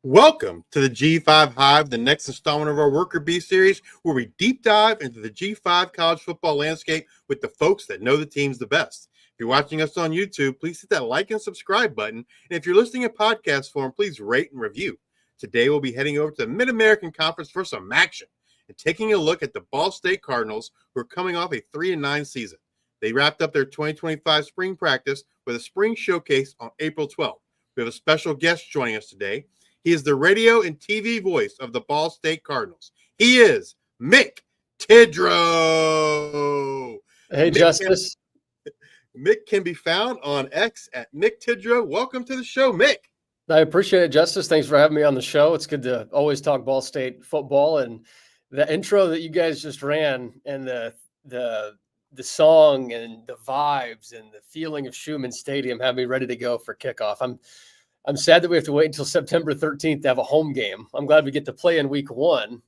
Welcome to the G5 Hive, the next installment of our Worker Bee series, where we deep dive into the G5 college football landscape with the folks that know the teams the best. If you're watching us on YouTube, please hit that like and subscribe button. And if you're listening in podcast form, please rate and review. Today, we'll be heading over to the Mid-American Conference for some action and taking a look at the Ball State Cardinals, who are coming off a 3-9 season. They wrapped up their 2025 spring practice with a spring showcase on April 12th. We have a special guest joining us today. He is the radio and TV voice of the Ball State Cardinals. He is Mick Tidrow. Hey, Justice. Mick can be found on X at Mick Tidrow. Welcome to the show, Mick. I appreciate it, Justice. Thanks for having me on the show. It's good to always talk Ball State football, and the intro that you guys just ran, and the song and the vibes and the feeling of Schumann Stadium have me ready to go for kickoff. I'm sad that we have to wait until September 13th to have a home game. I'm glad we get to play in week 1,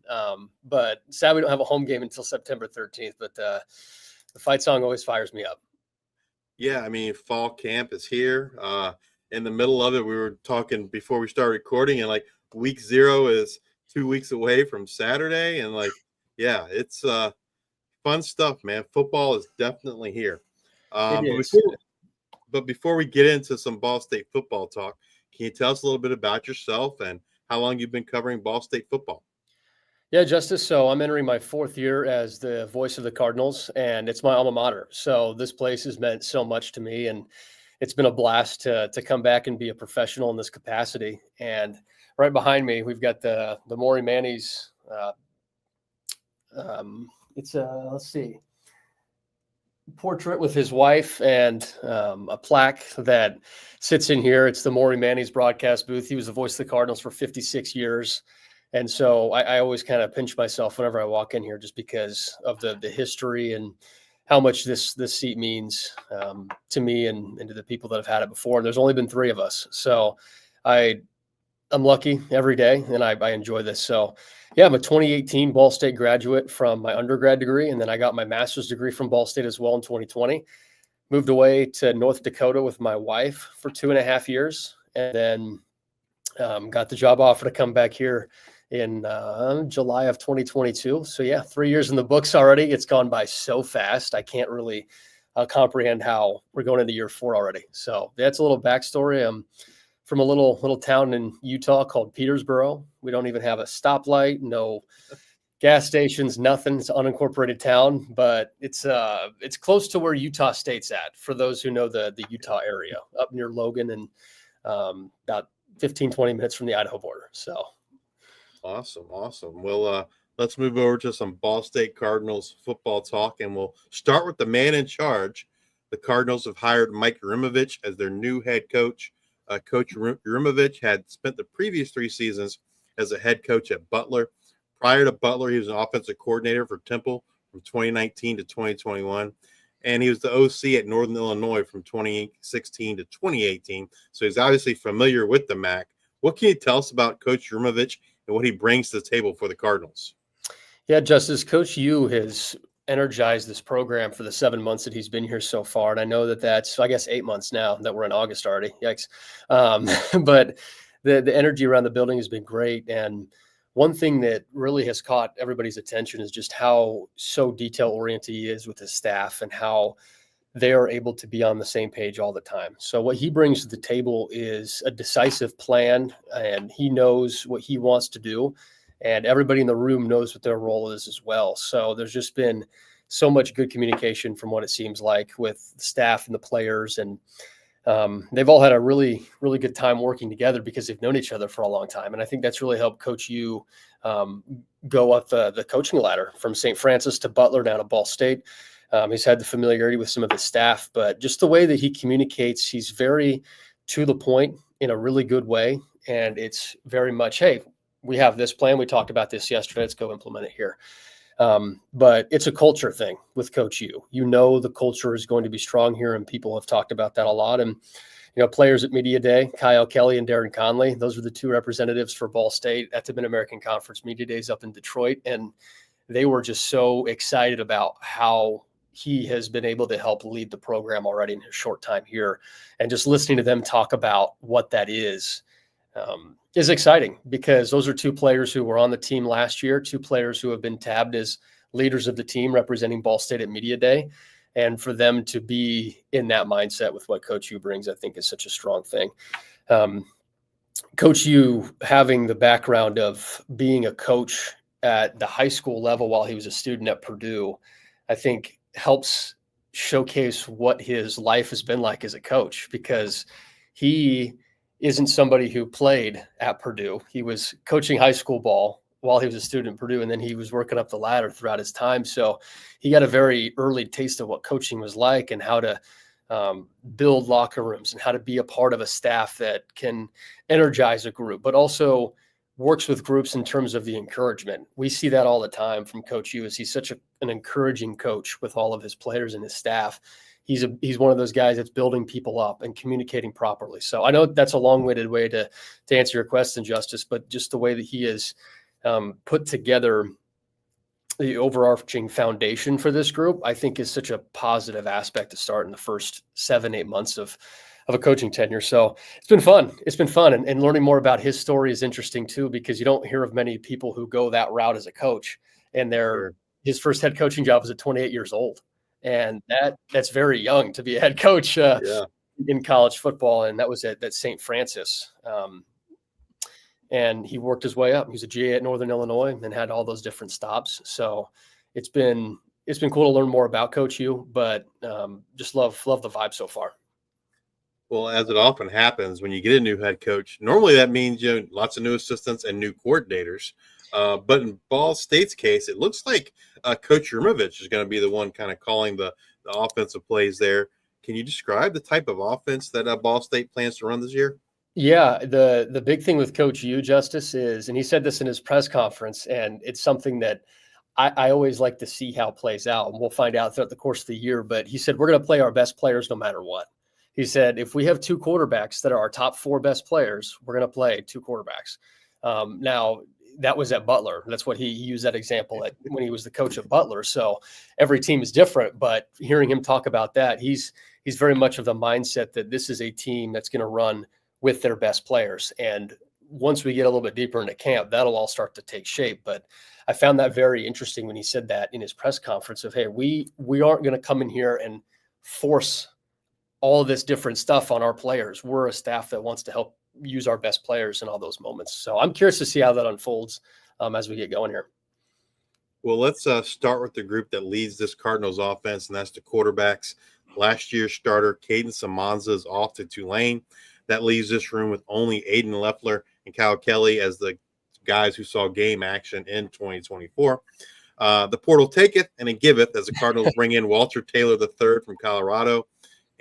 but sad we don't have a home game until September 13th. But the fight song always fires me up. Yeah, I mean, fall camp is here. In the middle of it, we were talking before we started recording, and like week 0 is 2 weeks away from Saturday. And yeah, it's fun stuff, man. Football is definitely here. But before we get into some Ball State football talk, can you tell us a little bit about yourself and how long you've been covering Ball State football? Yeah, Justice. So I'm entering my 4th year as the voice of the Cardinals, and it's my alma mater. So this place has meant so much to me, and it's been a blast to come back and be a professional in this capacity. And right behind me, we've got the Maury Manny's. Let's see, portrait with his wife and a plaque that sits in here. It's the Maury Manny's broadcast booth. He was the voice of the Cardinals for 56 years. And so I always kind of pinch myself whenever I walk in here, just because of the history and how much this seat means to me and to the people that have had it before. And there's only been 3 of us. So I'm lucky every day, and I enjoy this. So yeah, I'm a 2018 Ball State graduate from my undergrad degree, and then I got my master's degree from Ball State as well in 2020. Moved away to North Dakota with my wife for 2.5 years, and then got the job offer to come back here in July of 2022. So yeah, 3 years in the books already. It's gone by so fast. I can't really comprehend how we're going into year 4 already. So that's a little backstory. I'm from a little town in Utah called Petersboro. We don't even have a stoplight, no gas stations, nothing. It's an unincorporated town, but it's close to where Utah State's at, for those who know the Utah area, up near Logan, and about 15-20 minutes from the Idaho border. So awesome. Well, let's move over to some Ball State Cardinals football talk, and we'll start with the man in charge. The Cardinals have hired Mike Yurimovich as their new head coach. Coach Yurimovich had spent the previous 3 seasons as a head coach at Butler. Prior to Butler, he was an offensive coordinator for Temple from 2019 to 2021. And he was the OC at Northern Illinois from 2016 to 2018. So he's obviously familiar with the MAC. What can you tell us about Coach Yurimovich and what he brings to the table for the Cardinals? Yeah, Justice, Coach U has energized this program for the 7 months that he's been here so far. And I know that's, I guess, 8 months now that we're in August already. Yikes. But the energy around the building has been great. And one thing that really has caught everybody's attention is just how so detail-oriented he is with his staff and how they are able to be on the same page all the time. So what he brings to the table is a decisive plan, and he knows what he wants to do, and everybody in the room knows what their role is as well. So there's just been so much good communication from what it seems like with the staff and the players, and they've all had a really, really good time working together because they've known each other for a long time. And I think that's really helped Coach U go up the coaching ladder from St. Francis to Butler down to Ball State. He's had the familiarity with some of his staff, but just the way that he communicates, he's very to the point in a really good way. And it's very much, hey, we have this plan. We talked about this yesterday. Let's go implement it here. But it's a culture thing with Coach U. You know, the culture is going to be strong here, and people have talked about that a lot. And, you know, players at Media Day, Kyle Kelly and Darren Conley, those were the 2 representatives for Ball State at the Mid-American Conference Media Days up in Detroit. And they were just so excited about how he has been able to help lead the program already in his short time here. And just listening to them talk about what that is, is exciting because those are two players who were on the team last year, two players who have been tabbed as leaders of the team representing Ball State at Media Day. And for them to be in that mindset with what Coach U brings, I think is such a strong thing. Coach U having the background of being a coach at the high school level while he was a student at Purdue, I think helps showcase what his life has been like as a coach, because he isn't somebody who played at Purdue. He was coaching high school ball while he was a student at Purdue, and then he was working up the ladder throughout his time. So he got a very early taste of what coaching was like and how to build locker rooms and how to be a part of a staff that can energize a group, but also works with groups in terms of the encouragement. We see that all the time from Coach U, as he's such an encouraging coach with all of his players and his staff. He's one of those guys that's building people up and communicating properly. So I know that's a long-winded way to answer your question, Justice, but just the way that he has put together the overarching foundation for this group, I think is such a positive aspect to start in the first 7-8 months of a coaching tenure. So it's been fun. It's been fun. And learning more about his story is interesting too, because you don't hear of many people who go that route as a coach, and his first head coaching job was at 28 years old. And that's very young to be a head coach in college football. And that was at St. Francis. And he worked his way up. He was a GA at Northern Illinois and had all those different stops. So it's been cool to learn more about Coach U, but just love the vibe so far. Well, as it often happens when you get a new head coach, normally that means lots of new assistants and new coordinators. But in Ball State's case, it looks like Coach Rumovich is going to be the one kind of calling the offensive plays there. Can you describe the type of offense that Ball State plans to run this year? Yeah, the big thing with Coach U, Justice, is, and he said this in his press conference, and it's something that I always like to see how it plays out, and we'll find out throughout the course of the year. But he said, we're going to play our best players no matter what. He said, if we have two quarterbacks that are our top 4 best players, we're going to play 2 quarterbacks. Now, that was at Butler. That's what he used that example at when he was the coach at Butler. So every team is different, but hearing him talk about that, he's very much of the mindset that this is a team that's going to run with their best players. And once we get a little bit deeper into camp, that'll all start to take shape. But I found that very interesting when he said that in his press conference of, hey, we aren't going to come in here and force all of this different stuff on our players. We're a staff that wants to help use our best players in all those moments. So I'm curious to see how that unfolds as we get going here. Well, let's start with the group that leads this Cardinals offense, and that's the quarterbacks. Last year's starter, Caden Samanza, is off to Tulane. That leaves this room with only Aiden Leffler and Kyle Kelly as the guys who saw game action in 2024. The portal taketh and it giveth as the Cardinals bring in Walter Taylor III from Colorado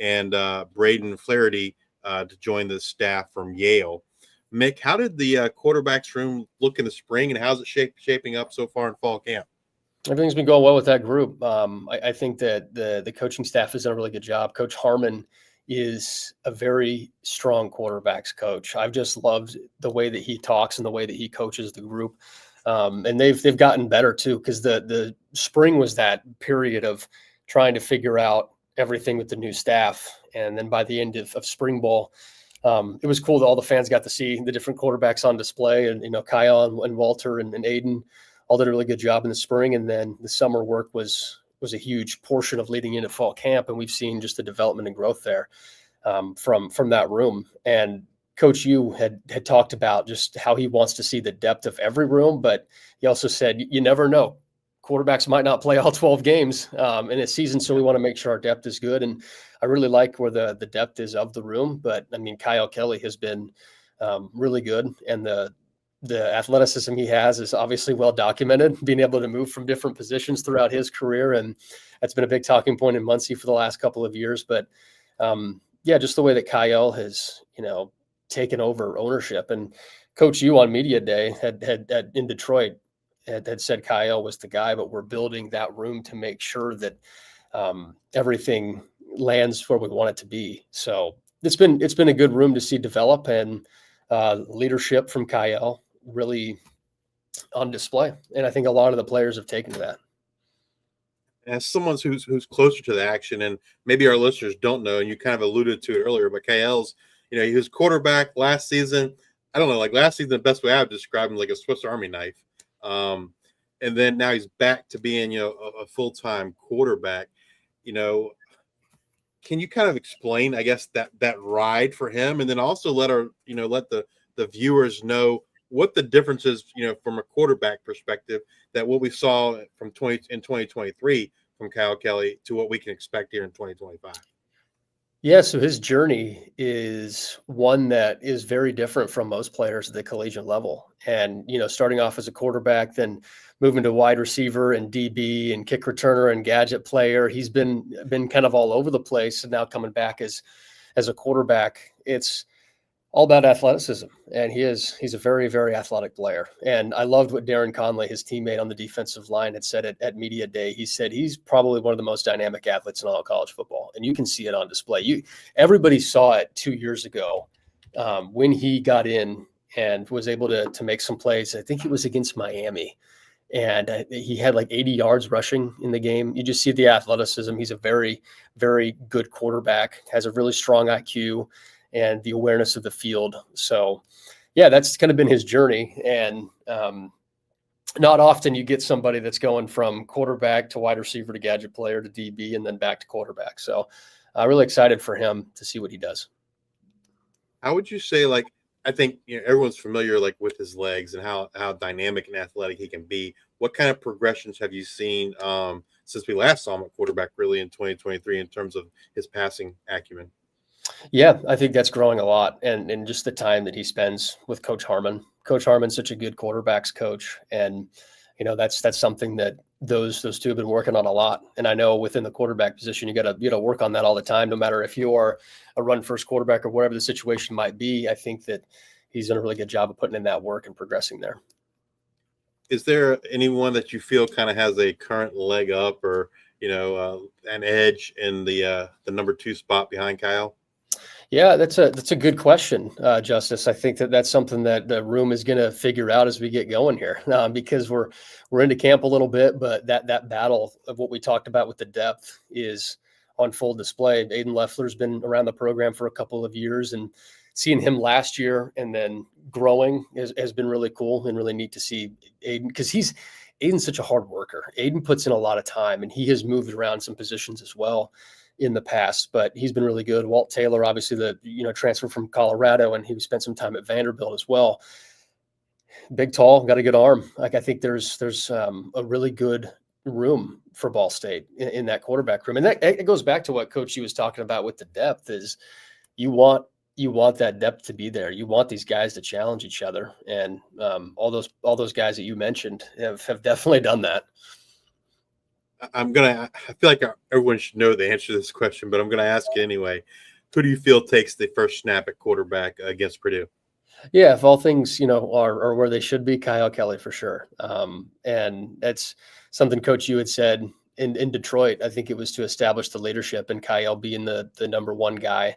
and Braden Flaherty to join the staff from Yale. Mick, how did the quarterbacks room look in the spring, and how's it shaping up so far in fall camp? Everything's been going well with that group. I think that the coaching staff has done a really good job. Coach Harmon is a very strong quarterbacks coach. I've just loved the way that he talks and the way that he coaches the group. And they've gotten better too, because the spring was that period of trying to figure out everything with the new staff. And then by the end of spring ball, it was cool that all the fans got to see the different quarterbacks on display, and Kyle and Walter and Aiden all did a really good job in the spring. And then the summer work was a huge portion of leading into fall camp. And we've seen just the development and growth there from that room. And Coach U had talked about just how he wants to see the depth of every room, but he also said, you never know. Quarterbacks might not play all 12 games in a season, so we want to make sure our depth is good. And I really like where the depth is of the room. But, I mean, Kyle Kelly has been really good, and the athleticism he has is obviously well documented, being able to move from different positions throughout his career. And that's been a big talking point in Muncie for the last couple of years. But, just the way that Kyle has, taken over ownership. And Coach U on Media Day had in Detroit had said Kyle was the guy, but we're building that room to make sure that everything lands where we want it to be. So it's been a good room to see develop, and leadership from Kyle really on display. And I think a lot of the players have taken to that. As someone who's closer to the action, and maybe our listeners don't know, and you kind of alluded to it earlier, but Kyle's, he was quarterback last season, I don't know, like last season, the best way I would describe him like a Swiss Army knife. And then now he's back to being, a full-time quarterback. You know, can you kind of explain, I guess, that ride for him, and then also let the viewers know what the difference is, from a quarterback perspective, that what we saw from 2023 from Kyle Kelly to what we can expect here in 2025. Yeah, so his journey is one that is very different from most players at the collegiate level. And, starting off as a quarterback, then moving to wide receiver and DB and kick returner and gadget player, he's been kind of all over the place. And now coming back as a quarterback, it's all about athleticism. And he's a very, very athletic player. And I loved what Darren Conley, his teammate on the defensive line, had said at media day. He said he's probably one of the most dynamic athletes in all of college football. And you can see it on display. Everybody saw it 2 years ago when he got in and was able to make some plays. I think it was against Miami. And he had like 80 yards rushing in the game. You just see the athleticism. He's a very, very good quarterback, has a really strong IQ and the awareness of the field. So yeah, that's kind of been his journey. And not often you get somebody that's going from quarterback to wide receiver to gadget player to DB and then back to quarterback. So really excited for him to see what he does. How would you say, like, I think everyone's familiar like with his legs and how dynamic and athletic he can be. What kind of progressions have you seen since we last saw him at quarterback really in 2023 in terms of his passing acumen? Yeah, I think that's growing a lot, and just the time that he spends with Coach Harmon. Coach Harmon's such a good quarterbacks coach, and that's something that those two have been working on a lot. And I know within the quarterback position, you got to work on that all the time, no matter if you're a run first quarterback or whatever the situation might be. I think that he's done a really good job of putting in that work and progressing there. Is there anyone that you feel kind of has a current leg up or an edge in the number 2 spot behind Kyle? Yeah, that's a good question, Justice. I think that's something that the room is going to figure out as we get going here, because we're into camp a little bit, but that battle of what we talked about with the depth is on full display. Aiden Leffler's been around the program for a couple of years, and seeing him last year and then growing has been really cool and really neat to see Aiden, because Aiden's such a hard worker. Aiden puts in a lot of time, and he has moved around some positions as well in the past, but he's been really good. Walt Taylor, obviously the transfer from Colorado, and he spent some time at Vanderbilt as well. Big, tall, got a good arm. Like, I think there's a really good room for Ball State in that quarterback room, and that it goes back to what Coach U was talking about with the depth. Is you want that depth to be there. You want these guys to challenge each other, and all those guys that you mentioned have definitely done that. I feel like everyone should know the answer to this question, but I'm going to ask it anyway. Who do you feel takes the first snap at quarterback against Purdue? Yeah, if all things, are where they should be, Kyle Kelly for sure. And that's something Coach U had said in Detroit. I think it was to establish the leadership, and Kyle being the number 1 guy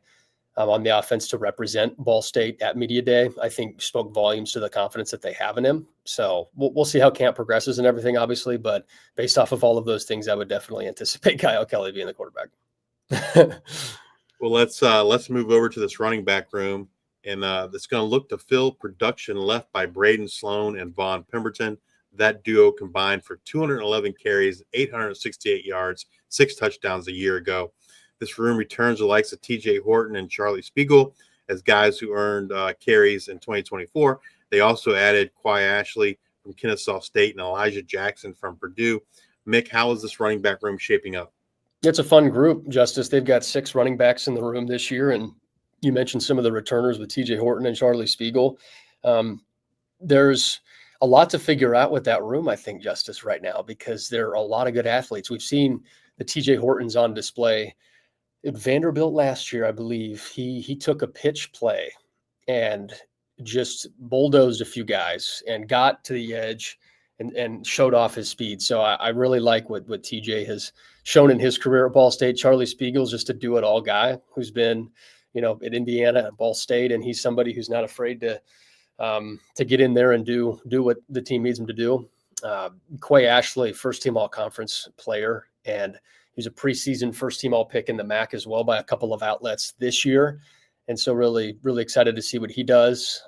on the offense to represent Ball State at media day, I think spoke volumes to the confidence that they have in him. So we'll see how camp progresses and everything, obviously, but based off of all of those things, I would definitely anticipate Kyle Kelly being the quarterback. Well, let's move over to this running back room, and it's going to look to fill production left by Braden Sloan and Vaughn Pemberton. That duo combined for 211 carries, 868 yards, 6 touchdowns a year ago. This room returns the likes of TJ Horton and Charlie Spiegel as guys who earned carries in 2024. They also added Quay Ashley from Kennesaw State and Elijah Jackson from Purdue. Mick, how is this running back room shaping up? It's a fun group, Justice. They've got 6 running backs in the room this year, and you mentioned some of the returners with TJ Horton and Charlie Spiegel. There's a lot to figure out with that room, I think, Justice, right now, because there are a lot of good athletes. We've seen the TJ Hortons on display at Vanderbilt last year. I believe he took a pitch play and just bulldozed a few guys and got to the edge and showed off his speed. So I really like what TJ has shown in his career at Ball State. Charlie Spiegel's just a do-it-all guy who's been, at Indiana, at Ball State, and he's somebody who's not afraid to get in there and do what the team needs him to do. Quay Ashley, first-team all-conference player, and he's a preseason first-team all-pick in the MAC as well by a couple of outlets this year. And so really, really excited to see what he does.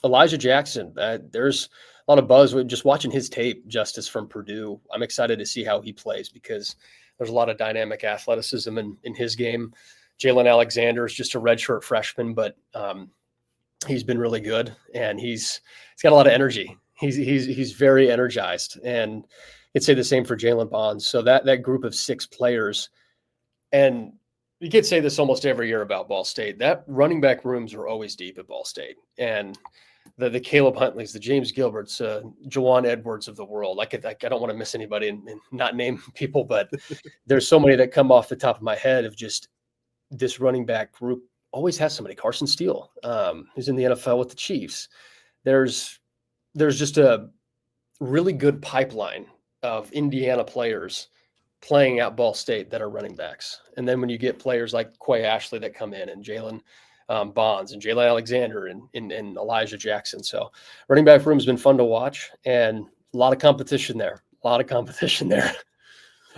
Elijah Jackson, there's a lot of buzz with just watching his tape, Justice, from Purdue. I'm excited to see how he plays because there's a lot of dynamic athleticism in his game. Jalen Alexander is just a redshirt freshman, but he's been really good, and he's got a lot of energy. He's very energized, and I'd say the same for Jalen Bonds. So that group of 6 players, and you could say this almost every year about Ball State, that running back rooms are always deep at Ball State, and the Caleb Huntleys, the James Gilberts, Jawan Edwards of the world. I don't want to miss anybody and not name people, but there's so many that come off the top of my head of just this running back group always has somebody. Carson Steele, who's in the NFL with the Chiefs. There's just a really good pipeline of Indiana players playing at Ball State that are running backs. And then when you get players like Quay Ashley that come in, and Jalen Bonds and Jalen Alexander and Elijah Jackson. So running back room has been fun to watch, and a lot of competition there.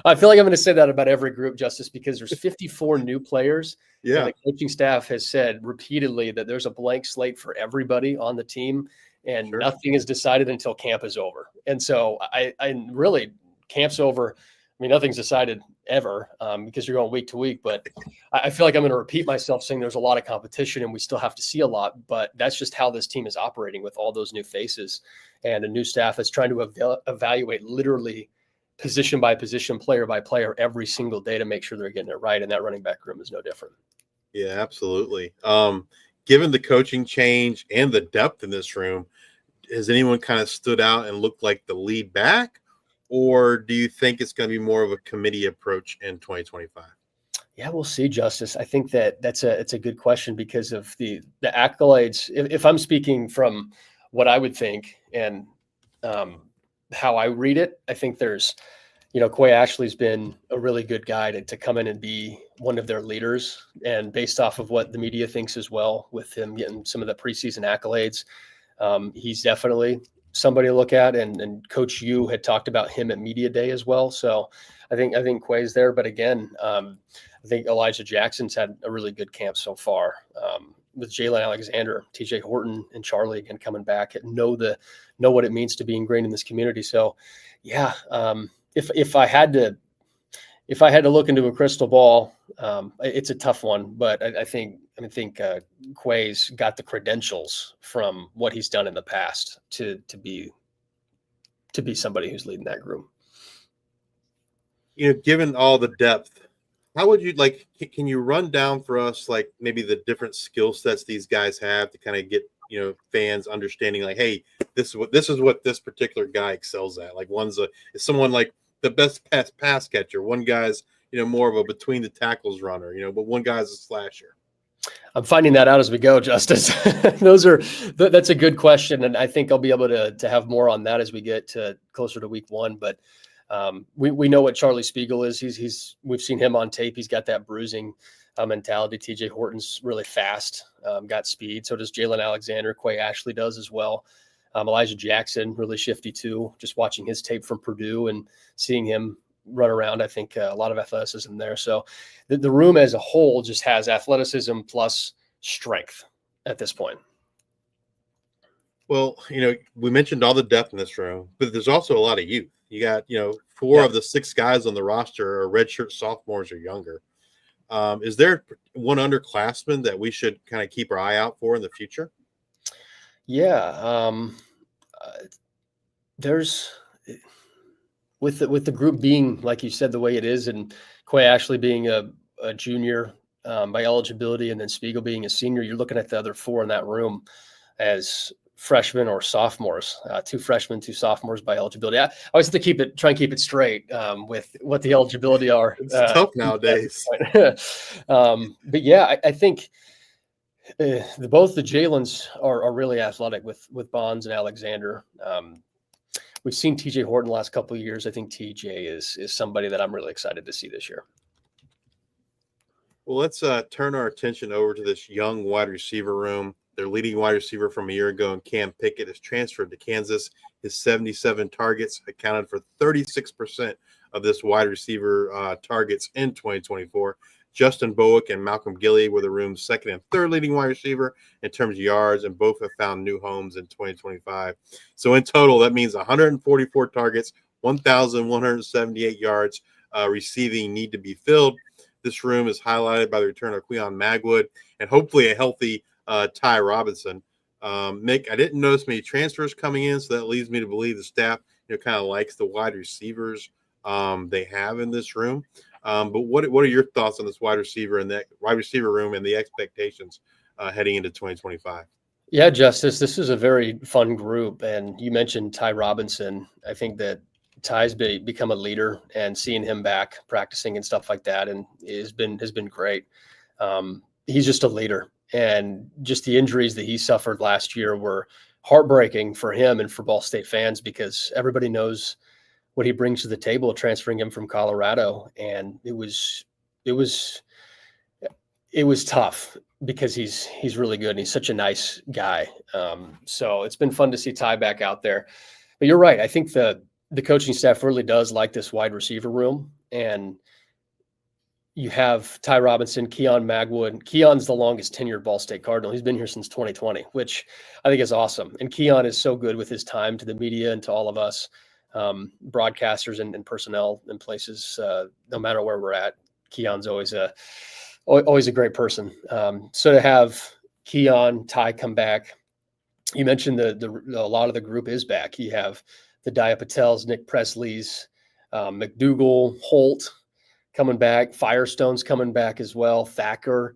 I feel like I'm going to say that about every group, Justice, because there's 54 new players. Yeah. And the coaching staff has said repeatedly that there's a blank slate for everybody on the team, and nothing is decided until camp is over. And so I really, camp's over. I mean, nothing's decided ever because you're going week to week, but I feel like I'm going to repeat myself saying there's a lot of competition and we still have to see a lot, but that's just how this team is operating with all those new faces and a new staff that's trying to evaluate literally position by position, player by player, every single day to make sure they're getting it right. And that running back room is no different. Yeah, absolutely. Given the coaching change and the depth in this room, has anyone kind of stood out and looked like the lead back? Or do you think it's going to be more of a committee approach in 2025? Yeah, we'll see, Justice. I think it's a good question because of the accolades. If I'm speaking from what I would think and how I read it, I think there's, Quay Ashley's been a really good guy to come in and be one of their leaders. And based off of what the media thinks as well, with him getting some of the preseason accolades, he's definitely somebody to look at. And Coach Yu had talked about him at Media Day as well. So I think Quay's there. But again, I think Elijah Jackson's had a really good camp so far. With Jalen Alexander, TJ Horton, and Charlie again coming back and know what it means to be ingrained in this community. So yeah, if I had to look into a crystal ball, it's a tough one, but I think Quay's got the credentials from what he's done in the past to be somebody who's leading that group. Given all the depth, how would you can you run down for us, maybe the different skill sets these guys have to kind of get, fans understanding hey, this is what this particular guy excels at. Is someone like the best pass catcher. One guy's, more of a between the tackles runner, but one guy's a slasher. I'm finding that out as we go, Justice. That's a good question. And I think I'll be able to have more on that as we get closer to week 1. But we know what Charlie Spiegel is. We've seen him on tape. He's got that bruising mentality. TJ Horton's really fast, got speed. So does Jalen Alexander. Quay Ashley does as well. Elijah Jackson, really shifty too. Just watching his tape from Purdue and seeing him run around, I think a lot of athleticism there. So the room as a whole just has athleticism plus strength at this point. Well, we mentioned all the depth in this room, but there's also a lot of youth. You got, 4 of the 6 guys on the roster are redshirt sophomores or younger. Is there one underclassman that we should kind of keep our eye out for in the future? Yeah. There's with the group being, like you said, the way it is, and Quay Ashley being a junior by eligibility, and then Spiegel being a senior, you're looking at the other 4 in that room as freshmen or sophomores, 2 freshmen, 2 sophomores by eligibility. I always have to try and keep it straight with what the eligibility are. It's tough nowadays. But yeah, I think both the Jalens are really athletic with Bonds and Alexander. We've seen TJ Horton the last couple of years. I think TJ is somebody that I'm really excited to see this year. Well, let's turn our attention over to this young wide receiver room. Their leading wide receiver from a year ago, and Cam Pickett, has transferred to Kansas. His 77 targets accounted for 36% of this wide receiver targets in 2024. Justin Bowick and Malcolm Gilly were the room's second and third leading wide receiver in terms of yards, and both have found new homes in 2025. So in total, that means 144 targets, 1,178 yards receiving need to be filled. This room is highlighted by the return of Cleon Magwood and hopefully a healthy Ty Robinson. Mick, I didn't notice many transfers coming in, so that leads me to believe the staff, kind of likes the wide receivers they have in this room. But what are your thoughts on this wide receiver and that wide receiver room and the expectations heading into 2025? Yeah, Justice, this is a very fun group. And you mentioned Ty Robinson. I think that Ty's become a leader, and seeing him back practicing and stuff like that and has been great. He's just a leader, and just the injuries that he suffered last year were heartbreaking for him and for Ball State fans, because everybody knows what he brings to the table, transferring him from Colorado. And it was tough because he's really good and he's such a nice guy. So it's been fun to see Ty back out there. But you're right. I think the coaching staff really does like this wide receiver room. And you have Ty Robinson, Keon Magwood. Keon's the longest tenured Ball State Cardinal. He's been here since 2020, which I think is awesome. And Keon is so good with his time to the media and to all of us broadcasters and personnel in places, no matter where we're at. Keon's always a great person. So to have Keon, Ty come back, you mentioned a lot of the group is back. You have the Dia Patels, Nick Presley's, McDougal, Holt coming back, Firestone's coming back as well, Thacker.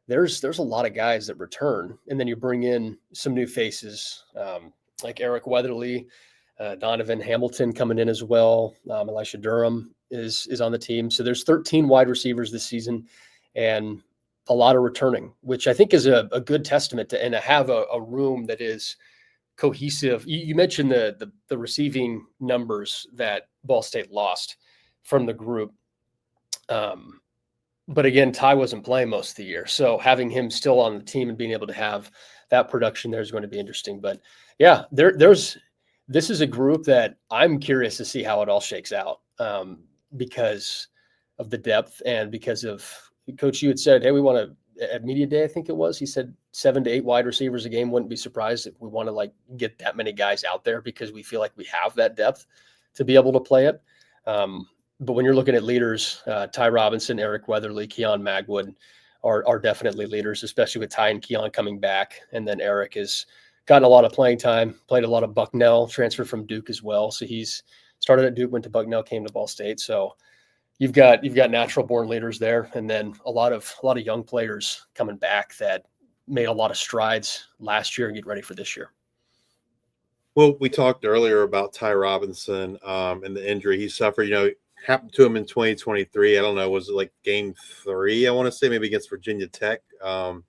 There's a lot of guys that return, and then you bring in some new faces like Eric Weatherly, Donovan Hamilton coming in as well. Elisha Durham is on the team. So there's 13 wide receivers this season, and a lot of returning, which I think is a good testament to, and to have a room that is cohesive. You mentioned the receiving numbers that Ball State lost from the group. But again, Ty wasn't playing most of the year. So having him still on the team and being able to have that production there is going to be interesting. But yeah, this is a group that I'm curious to see how it all shakes out, because of the depth and because of Coach, you had said, hey, we want to, at media day, I think it was, he said 7 to 8 wide receivers a game. Wouldn't be surprised if we want to get that many guys out there, because we feel like we have that depth to be able to play it. But when you're looking at leaders, Ty Robinson, Eric Weatherly, Keon Magwood are definitely leaders, especially with Ty and Keon coming back. And then Eric has gotten a lot of playing time, played a lot of Bucknell, transferred from Duke as well. So he's started at Duke, went to Bucknell, came to Ball State. So you've got natural born leaders there, and then a lot of young players coming back that made a lot of strides last year and get ready for this year. Well, we talked earlier about Ty Robinson and the injury he suffered. Happened to him in 2023. I don't know, was it game 3? I want to say maybe against Virginia Tech.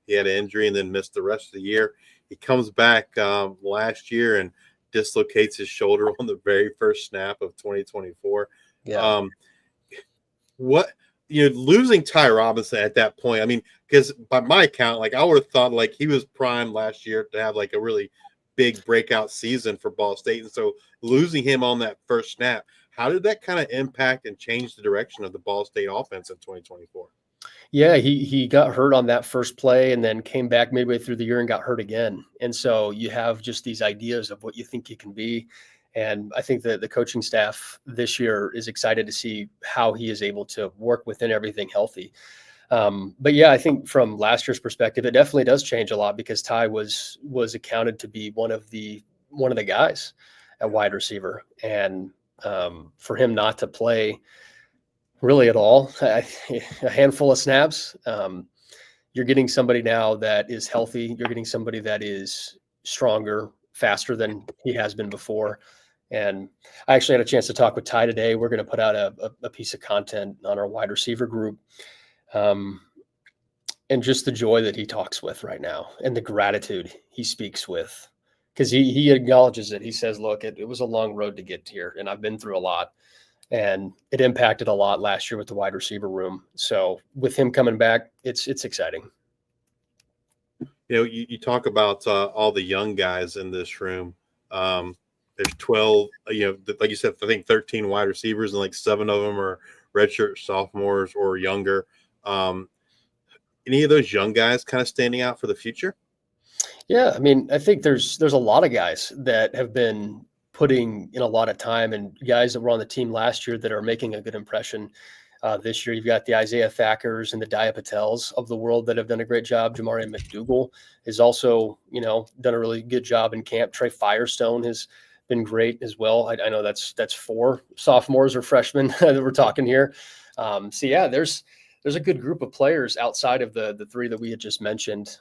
He had an injury and then missed the rest of the year. He comes back last year and dislocates his shoulder on the very first snap of 2024. Yeah. Losing Ty Robinson at that point, I mean, because by my account, I would have thought he was primed last year to have a really big breakout season for Ball State. And so losing him on that first snap, how did that kind of impact and change the direction of the Ball State offense in 2024? Yeah, he got hurt on that first play and then came back midway through the year and got hurt again. And so you have just these ideas of what you think he can be. And I think that the coaching staff this year is excited to see how he is able to work within everything healthy. But yeah, I think from last year's perspective, it definitely does change a lot, because Ty was accounted to be one of the guys at wide receiver. And for him not to play really at all, a handful of snaps, you're getting somebody now that is healthy. You're getting somebody that is stronger, faster than he has been before. And I actually had a chance to talk with Ty today. We're going to put out a piece of content on our wide receiver group. And just the joy that he talks with right now and the gratitude he speaks with, because he acknowledges it. He says, look, it was a long road to get here, and I've been through a lot, and it impacted a lot last year with the wide receiver room. So with him coming back, it's exciting. You talk about all the young guys in this room. There's 12, like you said, I think 13 wide receivers, and 7 of them are redshirt sophomores or younger. any of those young guys kind of standing out for the future? Yeah, I mean, I think there's a lot of guys that have been putting in a lot of time, and guys that were on the team last year that are making a good impression this year. You've got the Isaiah Thackers and the Dia Patels of the world that have done a great job. Jamari McDougal has also, done a really good job in camp. Trey Firestone has been great as well. I know that's 4 sophomores or freshmen that we're talking here. So yeah, there's a good group of players outside of the 3 that we had just mentioned.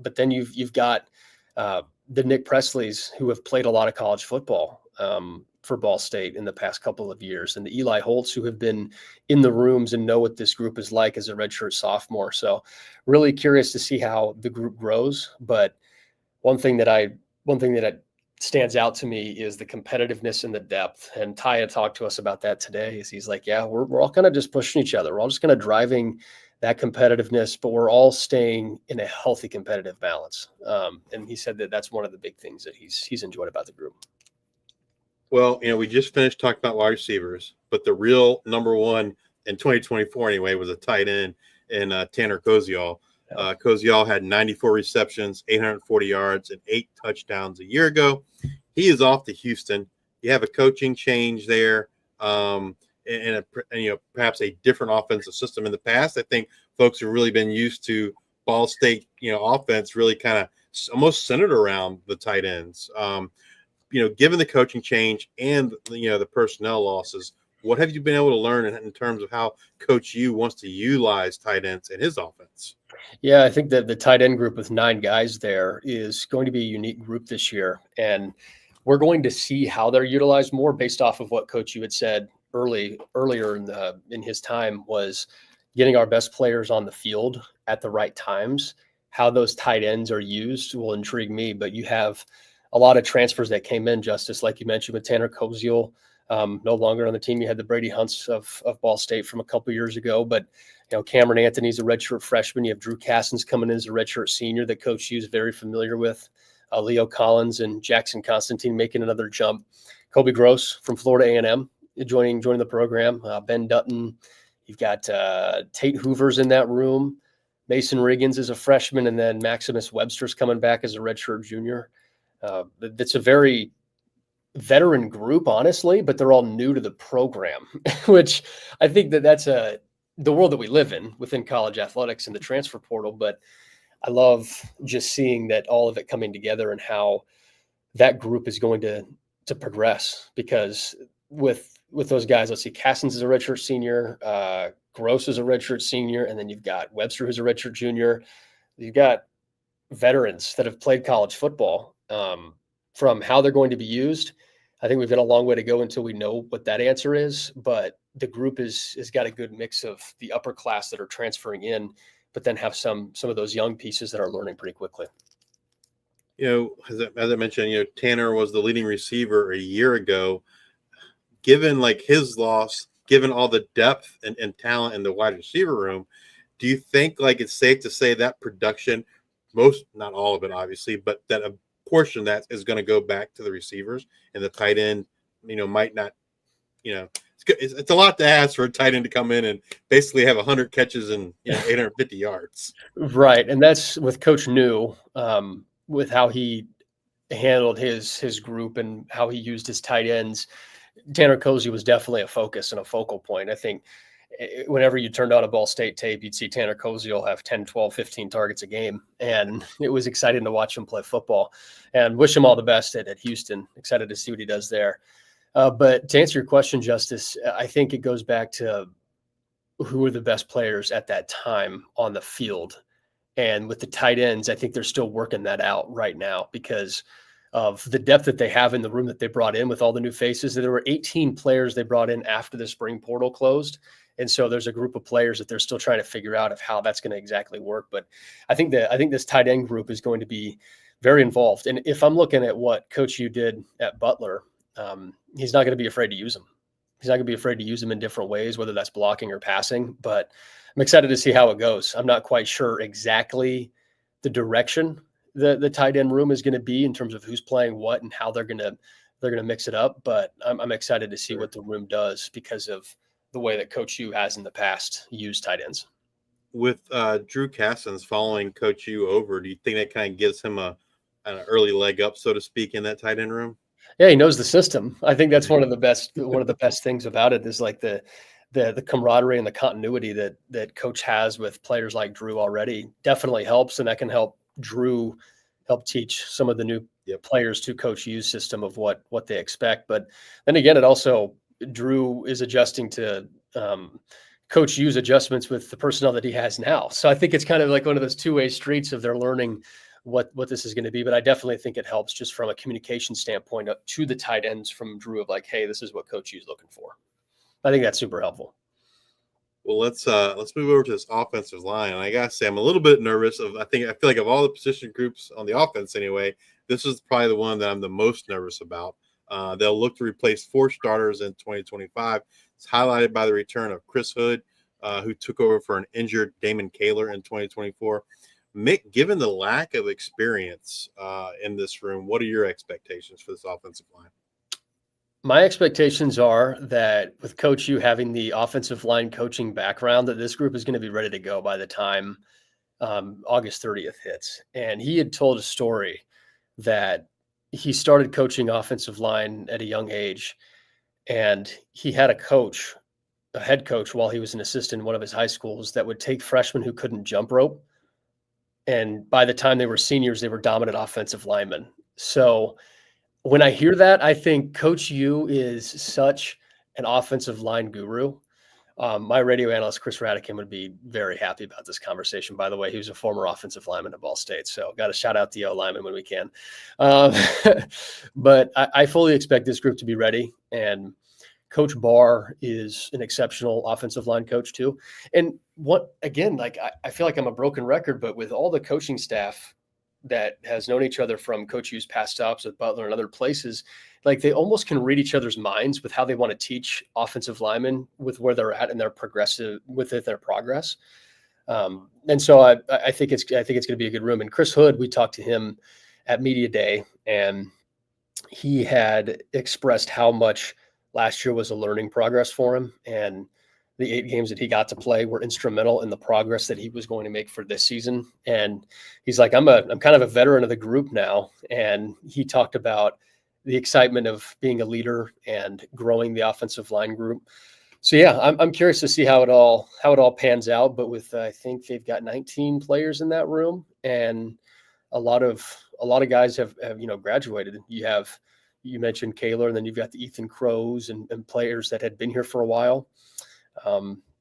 But then you've got the Nick Presleys who have played a lot of college football for Ball State in the past couple of years, and the Eli Holtz who have been in the rooms and know what this group is like as a redshirt sophomore. So really curious to see how the group grows. But one thing that stands out to me is the competitiveness and the depth. And Taya talked to us about that today. He's like, yeah, we're all kind of just pushing each other. We're all just kind of driving that competitiveness, but we're all staying in a healthy competitive balance. And he said that that's one of the big things that he's enjoyed about the group. Well, we just finished talking about wide receivers, but the real number one in 2024 anyway was a tight end in Tanner Koziol. Koziol had 94 receptions, 840 yards, and 8 touchdowns a year ago. He is off to Houston. You have a coaching change there, and perhaps a different offensive system. In the past, I think folks have really been used to Ball State, offense really kind of almost centered around the tight ends. Given the coaching change and the personnel losses, what have you been able to learn in terms of how Coach U wants to utilize tight ends in his offense? Yeah, I think that the tight end group with 9 guys there is going to be a unique group this year, and we're going to see how they're utilized more based off of what Coach U had said earlier in his time, was getting our best players on the field at the right times. How those tight ends are used will intrigue me, but you have a lot of transfers that came in, Justice, like you mentioned with Tanner Koziol, no longer on the team. You had the Brady Hunts of Ball State from a couple years ago, but Cameron Anthony's a redshirt freshman. You have Drew Cassins coming in as a redshirt senior that Coach U is very familiar with. Leo Collins and Jackson Constantine making another jump. Kobe Gross from Florida A&M joining the program. Ben Dutton. You've got Tate Hoover's in that room. Mason Riggins is a freshman, and then Maximus Webster's coming back as a redshirt junior. That's a very veteran group, honestly, but they're all new to the program, which I think that's the world that we live in within college athletics and the transfer portal. But I love just seeing that all of it coming together and how that group is going to progress, because with those guys, let's see, Cassins is a redshirt senior, Gross is a redshirt senior, and then you've got Webster, who's a redshirt junior. You've got veterans that have played college football. From how they're going to be used, I think we've got a long way to go until we know what that answer is. But the group has got a good mix of the upper class that are transferring in, but then have some of those young pieces that are learning pretty quickly. As I mentioned, Tanner was the leading receiver a year ago. Given his loss, given all the depth and talent in the wide receiver room, do you think it's safe to say that production, not all of it obviously, but that a portion of that is going to go back to the receivers, and the tight end, might not, it's a lot to ask for a tight end to come in and basically have 100 catches and 850 yards. Right. And that's with Coach New, with how he handled his group and how he used his tight ends. Tanner Koziol was definitely a focus and a focal point. I think whenever you turned on a Ball State tape, you'd see Tanner Koziol have 10, 12, 15 targets a game. And it was exciting to watch him play football, and wish him all the best at Houston. Excited to see what he does there. But to answer your question, Justice, I think it goes back to who are the best players at that time on the field. And with the tight ends, I think they're still working that out right now because of the depth that they have in the room that they brought in with all the new faces. There were 18 players they brought in after the spring portal closed. And so there's a group of players that they're still trying to figure out of how that's going to exactly work. But I think this tight end group is going to be very involved. And if I'm looking at what Coach U did at Butler, he's not going to be afraid to use them. He's not going to be afraid to use them in different ways, whether that's blocking or passing. But I'm excited to see how it goes. I'm not quite sure exactly the direction the tight end room is going to be in terms of who's playing what and how they're going to mix it up. But I'm excited to see what the room does because of the way that Coach U has in the past used tight ends. With Drew Cassins following Coach U over, do you think that kind of gives him an early leg up, so to speak, in that tight end room? Yeah, he knows the system. I think that's one of the best things about it is like the camaraderie and the continuity that coach has with players like Drew already definitely helps, and that can help Drew help teach some of the new Yep. players to Coach U's system of what they expect. But then again, it also Drew is adjusting to Coach U's adjustments with the personnel that he has now. So I think it's kind of like one of those two-way streets of their learning what this is going to be. But I definitely think it helps just from a communication standpoint to the tight ends from Drew of like, hey, this is what Coach U's looking for. I think that's super helpful. Well, let's move over to this offensive line. And I gotta say, I'm a little bit nervous. I feel like of all the position groups on the offense, anyway, this is probably the one that I'm the most nervous about. They'll look to replace 4 starters in 2025. It's highlighted by the return of Chris Hood, who took over for an injured Damon Kaler in 2024. Mick, given the lack of experience in this room, what are your expectations for this offensive line? My expectations are that with Coach U having the offensive line coaching background, that this group is going to be ready to go by the time August 30th hits. And he had told a story that he started coaching offensive line at a young age, and he had a head coach while he was an assistant in one of his high schools that would take freshmen who couldn't jump rope. And by the time they were seniors, they were dominant offensive linemen. So when I hear that, I think Coach U is such an offensive line guru. My radio analyst, Chris Radican, would be very happy about this conversation. By the way, he was a former offensive lineman at Ball State, so got to shout out the O lineman when we can. But I fully expect this group to be ready, and Coach Barr is an exceptional offensive line coach too. And I feel like I'm a broken record, but with all the coaching staff that has known each other from Coach U's past stops with Butler and other places, like they almost can read each other's minds with how they want to teach offensive linemen with where they're at and their progress. And so I think it's going to be a good room. And Chris Hood, we talked to him at media day, and he had expressed how much last year was a learning progress for him, and the 8 games that he got to play were instrumental in the progress that he was going to make for this season. And he's like, I'm kind of a veteran of the group now. And he talked about the excitement of being a leader and growing the offensive line group. So yeah, I'm curious to see how it all pans out. But with I think they've got 19 players in that room, and a lot of guys have graduated. You mentioned Kaler, and then you've got the Ethan Crows and players that had been here for a while.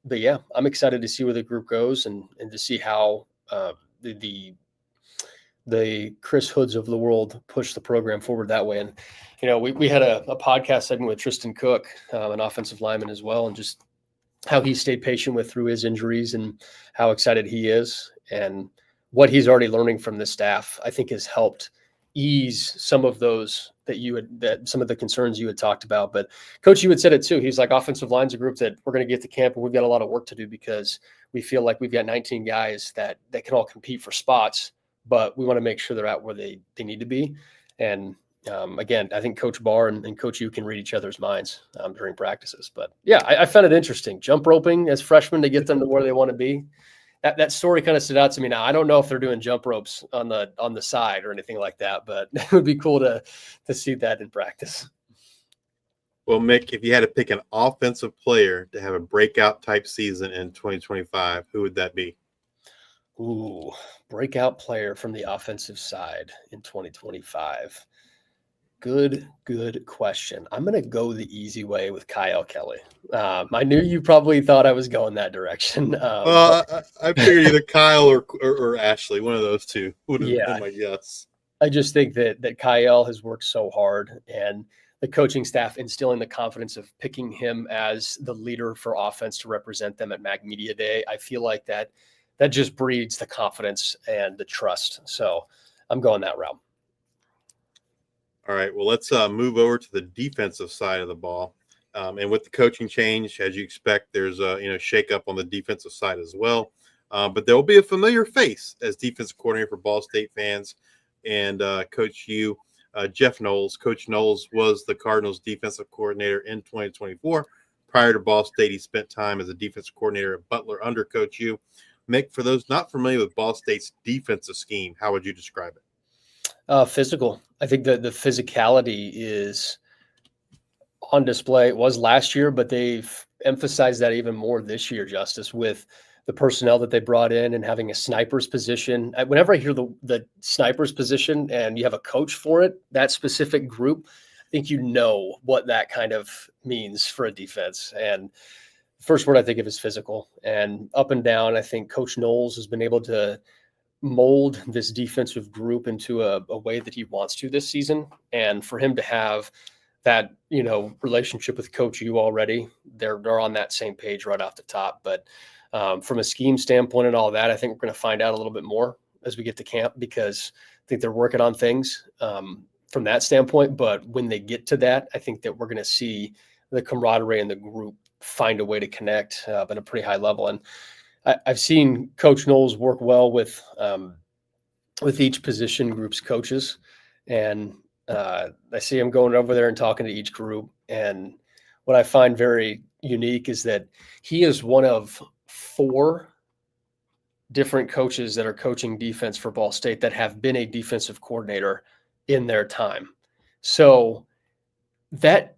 But yeah, I'm excited to see where the group goes and to see how the Chris Hoods of the world push the program forward that way. And, we had a podcast segment with Tristan Cook, an offensive lineman as well, and just how he stayed patient through his injuries and how excited he is and what he's already learning from this staff, I think has helped ease some of those some of the concerns you had talked about. But Coach, you had said it too. He's like, offensive line's a group that we're going to get to camp and we've got a lot of work to do because we feel like we've got 19 guys that can all compete for spots, but we want to make sure they're out where they need to be. And again, I think Coach Barr and Coach U can read each other's minds during practices. But yeah, I found it interesting. Jump roping as freshmen to get them to where they want to be. That story kind of stood out to me. Now, I don't know if they're doing jump ropes on the side or anything like that, but it would be cool to see that in practice. Well, Mick, if you had to pick an offensive player to have a breakout type season in 2025, who would that be? Ooh, breakout player from the offensive side in 2025. Good question. I'm going to go the easy way with Kyle Kelly. I knew you probably thought I was going that direction. I figured either Kyle or Ashley, one of those two would have been my guess. I just think that Kyle has worked so hard, and the coaching staff instilling the confidence of picking him as the leader for offense to represent them at Mac Media Day. I feel like that just breeds the confidence and the trust. So I'm going that route. All right, well, let's move over to the defensive side of the ball. And with the coaching change, as you expect, there's a shakeup on the defensive side as well. But there will be a familiar face as defensive coordinator for Ball State fans and Coach U, Jeff Knowles. Coach Knowles was the Cardinals defensive coordinator in 2024. Prior to Ball State, he spent time as a defensive coordinator at Butler under Coach U. Mick, for those not familiar with Ball State's defensive scheme, how would you describe it? Physical. I think that the physicality is on display. It was last year, but they've emphasized that even more this year, Justice, with the personnel that they brought in and having a sniper's position. Whenever I hear the sniper's position and you have a coach for it, that specific group, I think you know what that kind of means for a defense. And first word I think of is physical. And up and down, I think Coach Knowles has been able to mold this defensive group into a way that he wants to this season. And for him to have that, relationship with Coach U already, they're on that same page right off the top. But from a scheme standpoint and all that, I think we're going to find out a little bit more as we get to camp, because I think they're working on things from that standpoint. But when they get to that, I think that we're going to see the camaraderie in the group find a way to connect at a pretty high level. And I've seen Coach Knowles work well with each position group's coaches, and I see him going over there and talking to each group. And what I find very unique is that he is one of 4 different coaches that are coaching defense for Ball State that have been a defensive coordinator in their time. So that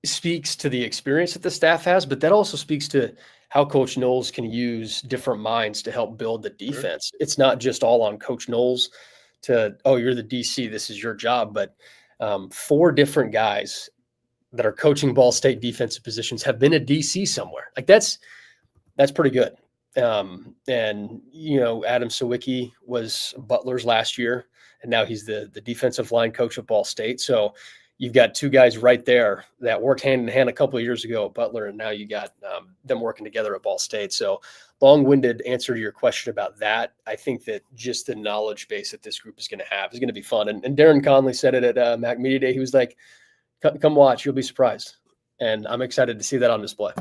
speaks to the experience that the staff has, but that also speaks to how Coach Knowles can use different minds to help build the defense. Sure. It's not just all on Coach Knowles to, oh, you're the DC, this is your job. But 4 different guys that are coaching Ball State defensive positions have been a DC somewhere. Like that's pretty good. And, Adam Sawicki was Butler's last year, and now he's the defensive line coach of Ball State. So you've got 2 guys right there that worked hand in hand a couple of years ago at Butler, and now you got them working together at Ball State. So long-winded answer to your question about that. I think that just the knowledge base that this group is going to have is going to be fun. And Darren Conley said it at Mac Media Day. He was like, come watch, you'll be surprised. And I'm excited to see that on display.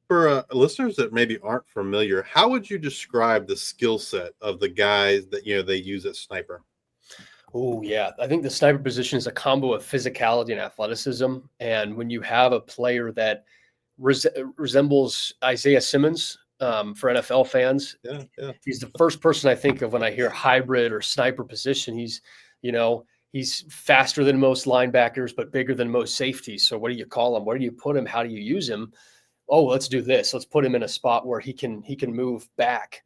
For listeners that maybe aren't familiar, how would you describe the skill set of the guys that they use at sniper? Oh, yeah. I think the sniper position is a combo of physicality and athleticism. And when you have a player that resembles Isaiah Simmons for NFL fans, he's the first person I think of when I hear hybrid or sniper position. He's faster than most linebackers, but bigger than most safeties. So what do you call him? Where do you put him? How do you use him? Oh, let's do this. Let's put him in a spot where he can move back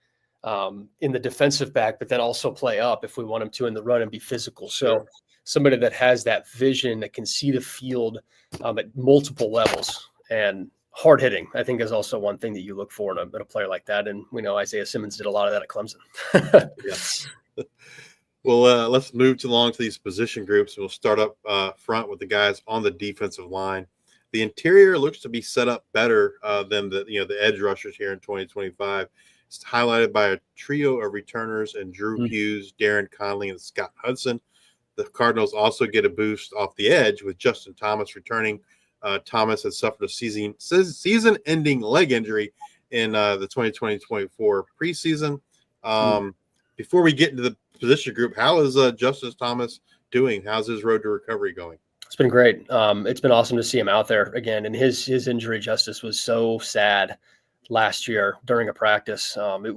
in the defensive back, but then also play up if we want him to in the run and be physical. So somebody that has that vision, that can see the field at multiple levels, and hard hitting, I think, is also one thing that you look for in a player like that. And we know Isaiah Simmons did a lot of that at Clemson. Yes. Well, let's move along to these position groups. We'll start up front with the guys on the defensive line. The interior looks to be set up better than the edge rushers here in 2025. It's highlighted by a trio of returners and Drew Hughes, Darren Conley, and Scott Hudson. The Cardinals also get a boost off the edge with Justin Thomas returning. Thomas has suffered a season-ending leg injury in the 2020-24 preseason. Before we get into the position group, how is Justice Thomas doing? How's his road to recovery going? It's been great. It's been awesome to see him out there again. And his injury, Justice, was so sad last year during a practice. We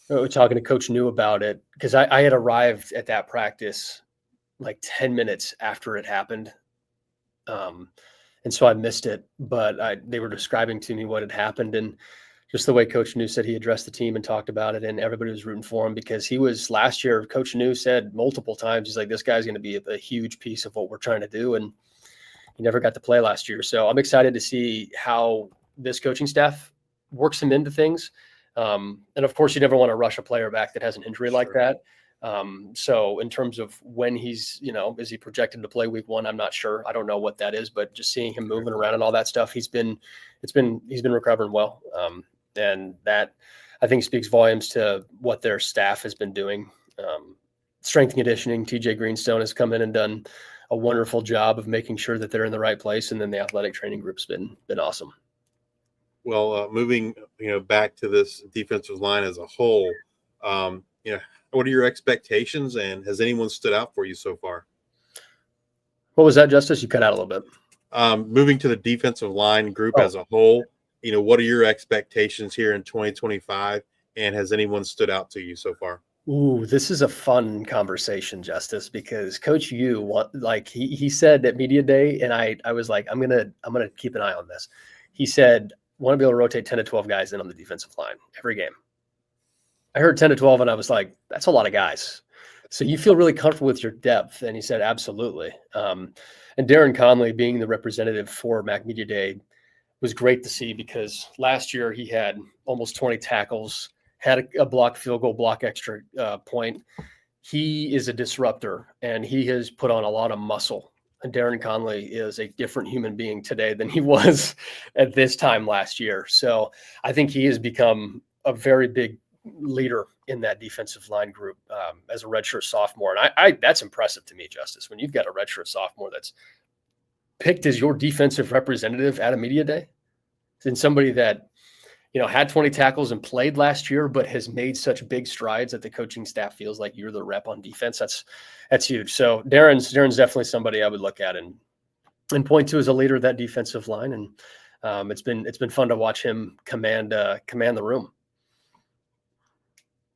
were talking to Coach New about it, because I had arrived at that practice like 10 minutes after it happened. And so I missed it, but they were describing to me what had happened, and just the way Coach New said he addressed the team and talked about it, and everybody was rooting for him, because he was last year. Coach New said multiple times, he's like, this guy's going to be a huge piece of what we're trying to do. And he never got to play last year. So I'm excited to see how this coaching staff works him into things. And of course, you never want to rush a player back that has an injury like that. So in terms of when he's, is he projected to play week 1? I'm not sure. I don't know what that is, but just seeing him moving around and all that stuff, he's been recovering well. And that, I think, speaks volumes to what their staff has been doing. Strength and conditioning, TJ Greenstone has come in and done a wonderful job of making sure that they're in the right place. And then the athletic training group's been awesome. Well, moving, back to this defensive line as a whole, what are your expectations, and has anyone stood out for you so far? What was that, Justice? You cut out a little bit. Moving to the defensive line group as a whole, what are your expectations here in 2025? And has anyone stood out to you so far? Ooh, this is a fun conversation, Justice, because Coach he said at media day, and I was like, I'm gonna keep an eye on this. He said, want to be able to rotate 10 to 12 guys in on the defensive line every game. I heard 10 to 12, and I was like, that's a lot of guys. So you feel really comfortable with your depth? And he said, absolutely. And Darren Conley, being the representative for Mac Media Day, was great to see, because last year he had almost 20 tackles, had a block field goal, block extra point. He is a disruptor, and he has put on a lot of muscle. And Darren Conley is a different human being today than he was at this time last year. So I think he has become a very big leader in that defensive line group as a redshirt sophomore. And I that's impressive to me, Justice, when you've got a redshirt sophomore that's picked as your defensive representative at a media day, and somebody that, had 20 tackles and played last year, but has made such big strides that the coaching staff feels like you're the rep on defense. That's huge. So Darren's definitely somebody I would look at and point to as a leader of that defensive line. And it's been fun to watch him command the room.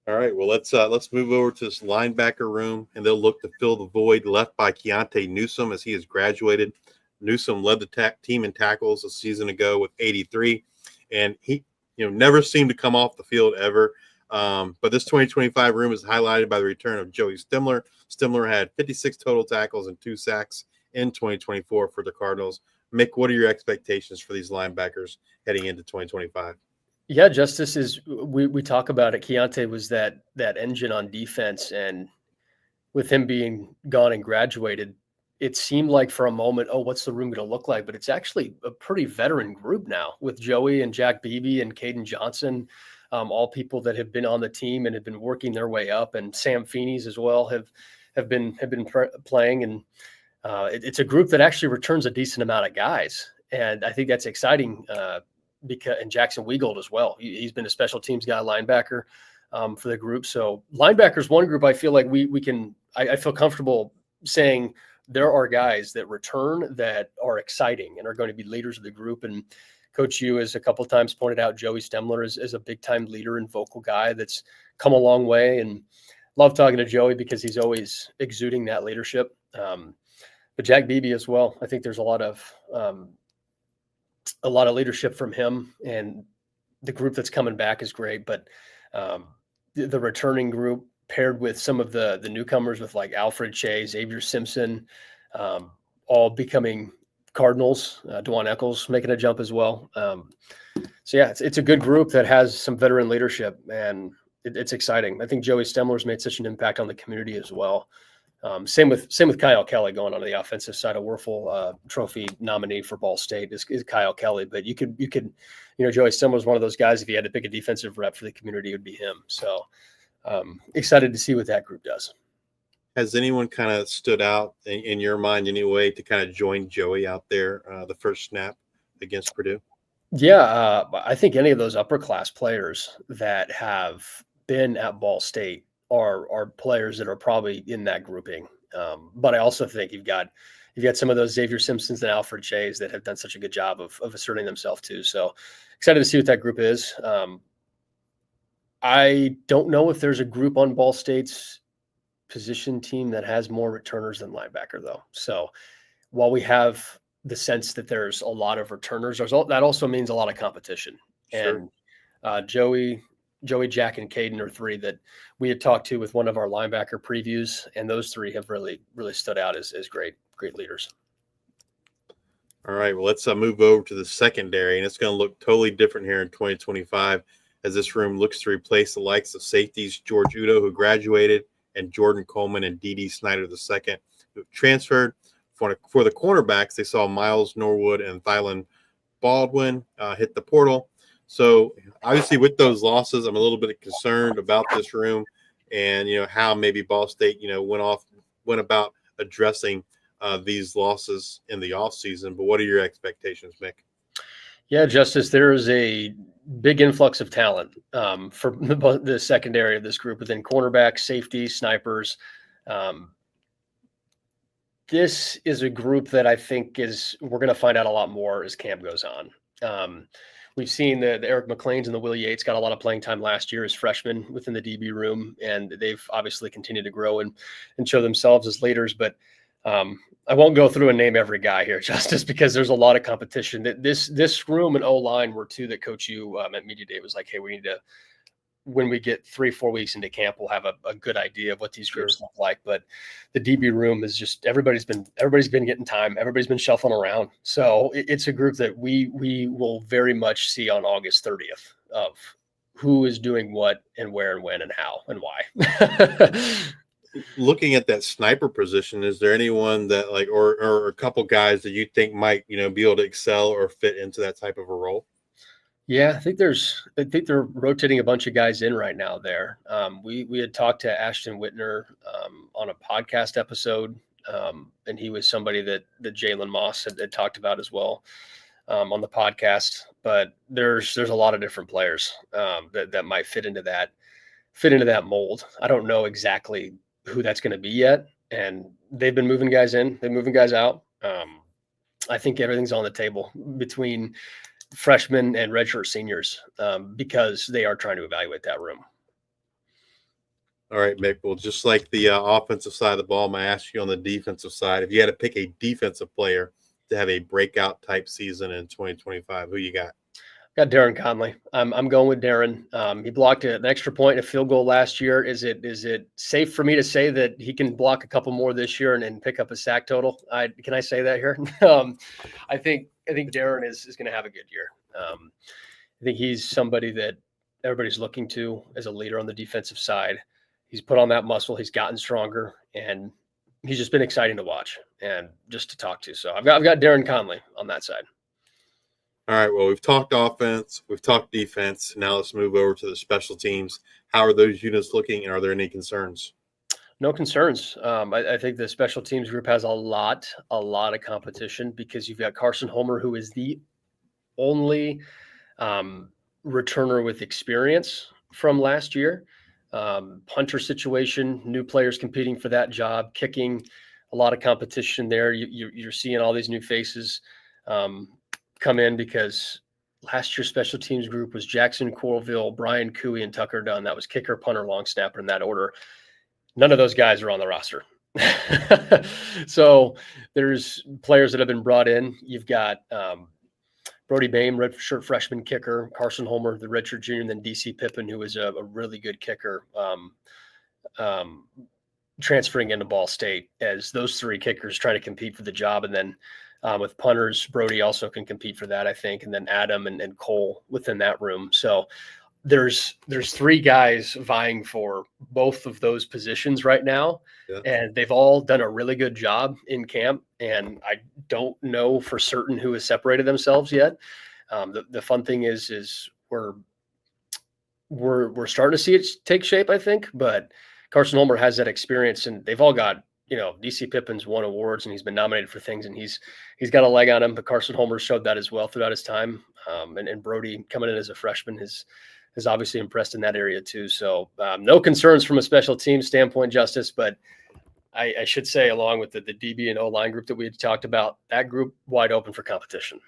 All right, well, let's move over to this linebacker room, and they'll look to fill the void left by Keontae Newsome as he has graduated. Newsome led the team in tackles a season ago with 83, and he never seemed to come off the field ever. But this 2025 room is highlighted by the return of Joey Stemler. Stemler had 56 total tackles and 2 sacks in 2024 for the Cardinals. Mick, what are your expectations for these linebackers heading into 2025? Yeah, Justice, is we talk about it. Keontae was that engine on defense, and with him being gone and graduated, it seemed like for a moment, oh, what's the room going to look like? But it's actually a pretty veteran group now, with Joey and Jack Beebe and Caden Johnson, all people that have been on the team and have been working their way up, and Sam Feeney's as well have been playing, and it's a group that actually returns a decent amount of guys, and I think that's exciting. And Jackson Weagold as well. He's been a special teams guy, linebacker for the group. So linebackers, one group I feel like I feel comfortable saying there are guys that return that are exciting and are going to be leaders of the group. And Coach Yu has a couple of times pointed out Joey Stemler is a big time leader and vocal guy that's come a long way, and love talking to Joey because he's always exuding that leadership. But Jack Beebe as well. I think there's a lot of leadership from him, and the group that's coming back is great. But the returning group paired with some of the newcomers with like Alfred Shea, Xavier Simpson, all becoming Cardinals, Dwan Eccles making a jump as well. So yeah, it's a good group that has some veteran leadership, and it's exciting. I think Joey Stemler's made such an impact on the community as well. Same with Kyle Kelly going on the offensive side. A Werfel Trophy nominee for Ball State is Kyle Kelly, but you could Joey Stemler was one of those guys. If you had to pick a defensive rep for the community, it would be him. So excited to see what that group does. Has anyone kind of stood out in your mind anyway to kind of join Joey out there the first snap against Purdue? Yeah, I think any of those upper class players that have been at Ball State are players that are probably in that grouping. But I also think you've got some of those Xavier Simpsons and Alfred Shays that have done such a good job of asserting themselves too. So excited to see what that group is. I don't know if there's a group on Ball State's position team that has more returners than linebacker though. So while we have the sense that there's a lot of returners, that also means a lot of competition. Sure. And Joey, Jack, and Caden are 3 that we had talked to with one of our linebacker previews, and those 3 have really, really stood out as great leaders. All right, well, let's move over to the secondary, and it's going to look totally different here in 2025 as this room looks to replace the likes of safeties George Udo, who graduated, and Jordan Coleman and D.D. Snyder II, who transferred. For the cornerbacks, they saw Miles Norwood and Thylan Baldwin hit the portal. So obviously with those losses, I'm a little bit concerned about this room and, how maybe Ball State, went about addressing these losses in the offseason. But what are your expectations, Mick? Yeah, Justice, there is a big influx of talent for the secondary of this group within cornerbacks, safety, snipers. This is a group that I think we're going to find out a lot more as camp goes on. we've seen the Eric McLeans and the Will Yates got a lot of playing time last year as freshmen within the DB room, and they've obviously continued to grow and show themselves as leaders. But I won't go through and name every guy here, Justice, because there's a lot of competition. This room and O-line were two that Coach U at Media Day was like, hey, we need to, when we get 3-4 weeks into camp, we'll have a good idea of what these groups look like. But the DB room is just everybody's been getting time. Everybody's been shuffling around. So it's a group that we will very much see on August 30th of who is doing what and where and when and how and why. Looking at that sniper position, is there anyone that or a couple guys that you think might, be able to excel or fit into that type of a role? Yeah, I think they're rotating a bunch of guys in right now there. We had talked to Ashton Whitner on a podcast episode, and he was somebody that Jalen Moss had talked about as well on the podcast. But there's a lot of different players that might fit into that mold. I don't know exactly who that's going to be yet, and they've been moving guys in, they're moving guys out. I think everything's on the table between freshmen and redshirt seniors because they are trying to evaluate that room. All right, Mick. Well, just like the offensive side of the ball, I'm going to ask you on the defensive side. If you had to pick a defensive player to have a breakout type season in 2025, who you got? Got Darren Conley. I'm going with Darren. He blocked an extra point, a field goal last year. Is it safe for me to say that he can block a couple more this year and pick up a sack total? Can I say that here? I think Darren is going to have a good year. I think he's somebody that everybody's looking to as a leader on the defensive side. He's put on that muscle. He's gotten stronger, and he's just been exciting to watch and just to talk to. So I've got Darren Conley on that side. All right, well, we've talked offense, we've talked defense. Now let's move over to the special teams. How are those units looking, and are there any concerns? No concerns. I think the special teams group has a lot of competition because you've got Carson Homer, who is the only returner with experience from last year. Punter situation, new players competing for that job, kicking, a lot of competition there. You're seeing all these new faces come in because last year's special teams group was Jackson Corville, Brian Cooey, and Tucker Dunn. That was kicker, punter, long snapper in that order. None of those guys are on the roster. So there's players that have been brought in. You've got Brody Bain, redshirt freshman kicker, Carson Homer, the redshirt junior, and then DC Pippin, who is a really good kicker, transferring into Ball State as those three kickers try to compete for the job. And then with punters, Brody also can compete for that, I think, and then Adam and Cole within that room. So there's three guys vying for both of those positions right now, and they've all done a really good job in camp. And I don't know for certain who has separated themselves yet. The fun thing is we're starting to see it take shape, I think. But Carson Homer has that experience, and they've all got, DC Pippin's won awards and he's been nominated for things, and he's got a leg on him. But Carson Homer showed that as well throughout his time. And Brody coming in as a freshman has obviously impressed in that area too. So no concerns from a special team standpoint, Justice, but I should say, along with the DB and O-line group that we had talked about, that group wide open for competition.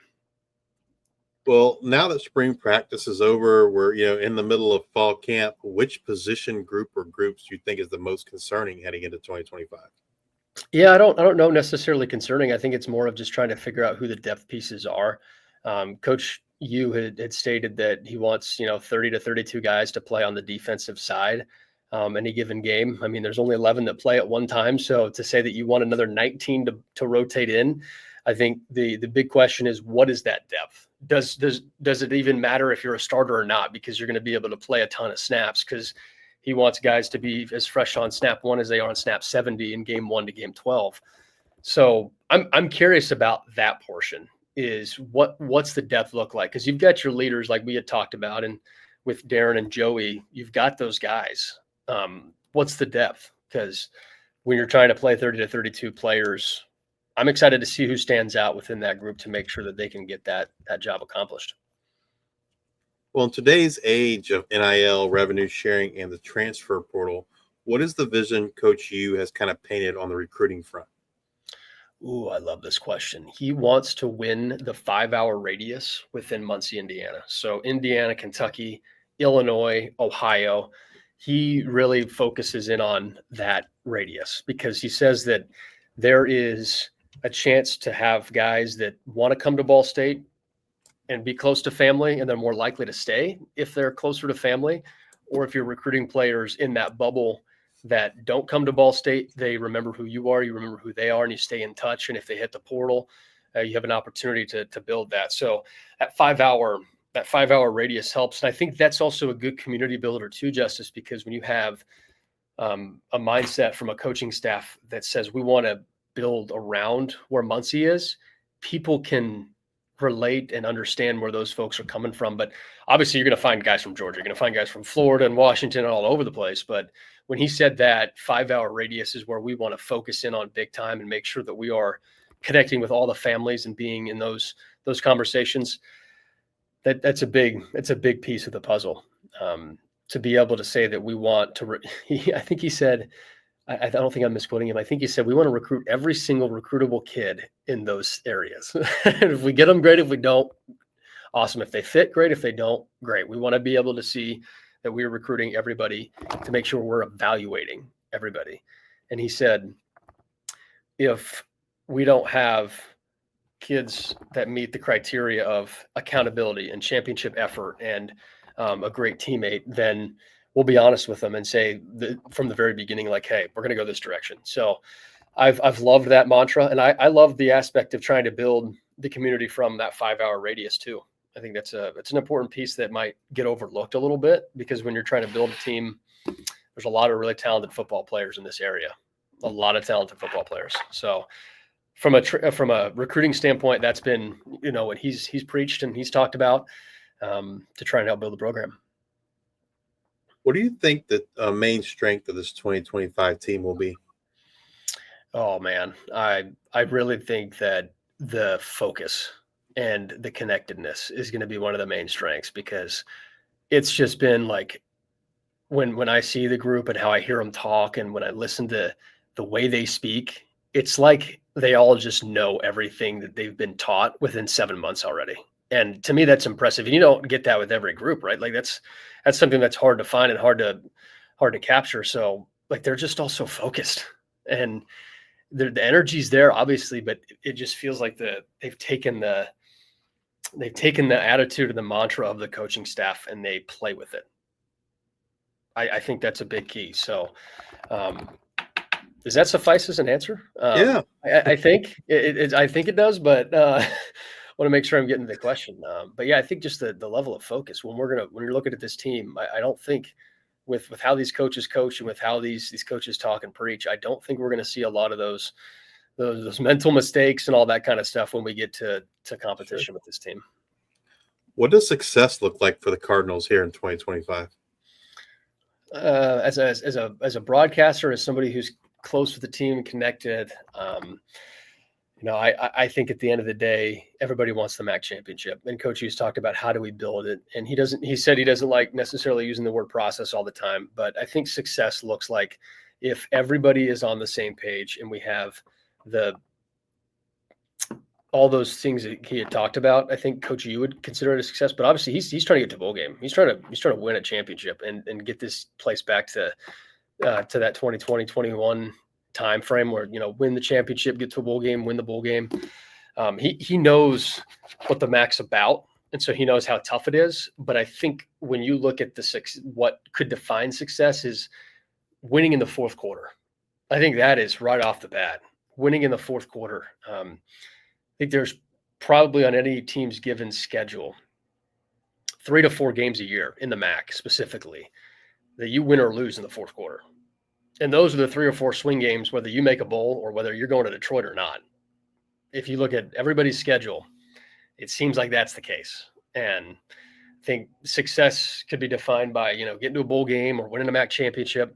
Well, now that spring practice is over, we're in the middle of fall camp. Which position group or groups do you think is the most concerning heading into 2025? Yeah, I don't know necessarily concerning. I think it's more of just trying to figure out who the depth pieces are. Coach Yu had stated that he wants 30 to 32 guys to play on the defensive side any given game. I mean, there's only 11 that play at one time, so to say that you want another 19 to rotate in, I think the big question is, what is that depth? Does it even matter if you're a starter or not? Because you're going to be able to play a ton of snaps, because he wants guys to be as fresh on snap 1 as they are on snap 70 in game 1 to game 12. So I'm curious about that portion. Is what's the depth look like? Because you've got your leaders like we had talked about, and with Darren and Joey, you've got those guys. What's the depth? Because when you're trying to play 30 to 32 players, I'm excited to see who stands out within that group to make sure that they can get that job accomplished. Well, in today's age of NIL, revenue sharing, and the transfer portal, what is the vision Coach Yu has kind of painted on the recruiting front? Ooh, I love this question. He wants to win the 5-hour radius within Muncie, Indiana. So Indiana, Kentucky, Illinois, Ohio. He really focuses in on that radius because he says that there is a chance to have guys that want to come to Ball State and be close to family, and they're more likely to stay if they're closer to family, or if you're recruiting players in that bubble that don't come to Ball State, they remember who you are, you remember who they are, and you stay in touch. And if they hit the portal, you have an opportunity to build that. So that 5-hour radius helps, and I think that's also a good community builder too, Justice, because when you have a mindset from a coaching staff that says we want to build around where Muncie is, people can relate and understand where those folks are coming from. But obviously you're going to find guys from Georgia, you're going to find guys from Florida and Washington and all over the place. But when he said that 5-hour radius is where we want to focus in on big time and make sure that we are connecting with all the families and being in those conversations, that's a big piece of the puzzle. To be able to say that we want to, I think he said, I don't think I'm misquoting him. I think he said we want to recruit every single recruitable kid in those areas. If we get them, great. If we don't, awesome. If they fit, great. If they don't, great. We want to be able to see that we're recruiting everybody to make sure we're evaluating everybody. And he said, if we don't have kids that meet the criteria of accountability and championship effort and a great teammate, then we'll be honest with them and say from the very beginning, like, hey, we're going to go this direction. So I've loved that mantra. And I love the aspect of trying to build the community from that 5-hour radius too. I think it's an important piece that might get overlooked a little bit, because when you're trying to build a team, there's a lot of really talented football players in this area, a lot of talented football players. So from a recruiting standpoint, that's been, what he's preached and he's talked about to try and help build the program. What do you think the main strength of this 2025 team will be? Oh man, I really think that the focus and the connectedness is going to be one of the main strengths, because it's just been like when I see the group and how I hear them talk and when I listen to the way they speak, it's like they all just know everything that they've been taught within 7 months already. And to me, that's impressive. And you don't get that with every group, right? Like that's something that's hard to find and hard to capture. So like, they're just all so focused, and the energy's there obviously, but it just feels like they've taken the attitude and the mantra of the coaching staff and they play with it. I think that's a big key. So does that suffice as an answer? Yeah, I think I think it does, but want to make sure I'm getting to the question. But yeah, I think just the level of focus when you're looking at this team, I don't think with how these coaches coach and with how these coaches talk and preach, I don't think we're going to see a lot of those mental mistakes and all that kind of stuff when we get to competition with this team. What does success look like for the Cardinals here in 2025? As a broadcaster, as somebody who's close with the team and connected, I think at the end of the day, everybody wants the MAC championship. And Coach Hughes talked about how do we build it. And he said he doesn't like necessarily using the word process all the time, but I think success looks like if everybody is on the same page and we have all those things that he had talked about. I think Coach you would consider it a success, but obviously he's trying to get to bowl game. He's trying to win a championship and get this place back to that 2020-21 time frame where, win the championship, get to a bowl game, win the bowl game. He knows what the MAC's about, and so he knows how tough it is. But I think when you look at what could define success is winning in the fourth quarter. I think that is right off the bat, winning in the fourth quarter. I think there's probably on any team's given schedule 3 to 4 games a year in the MAC specifically that you win or lose in the fourth quarter. And those are the 3 or 4 swing games, whether you make a bowl or whether you're going to Detroit or not. If you look at everybody's schedule, it seems like that's the case. And I think success could be defined by, getting to a bowl game or winning a MAC championship.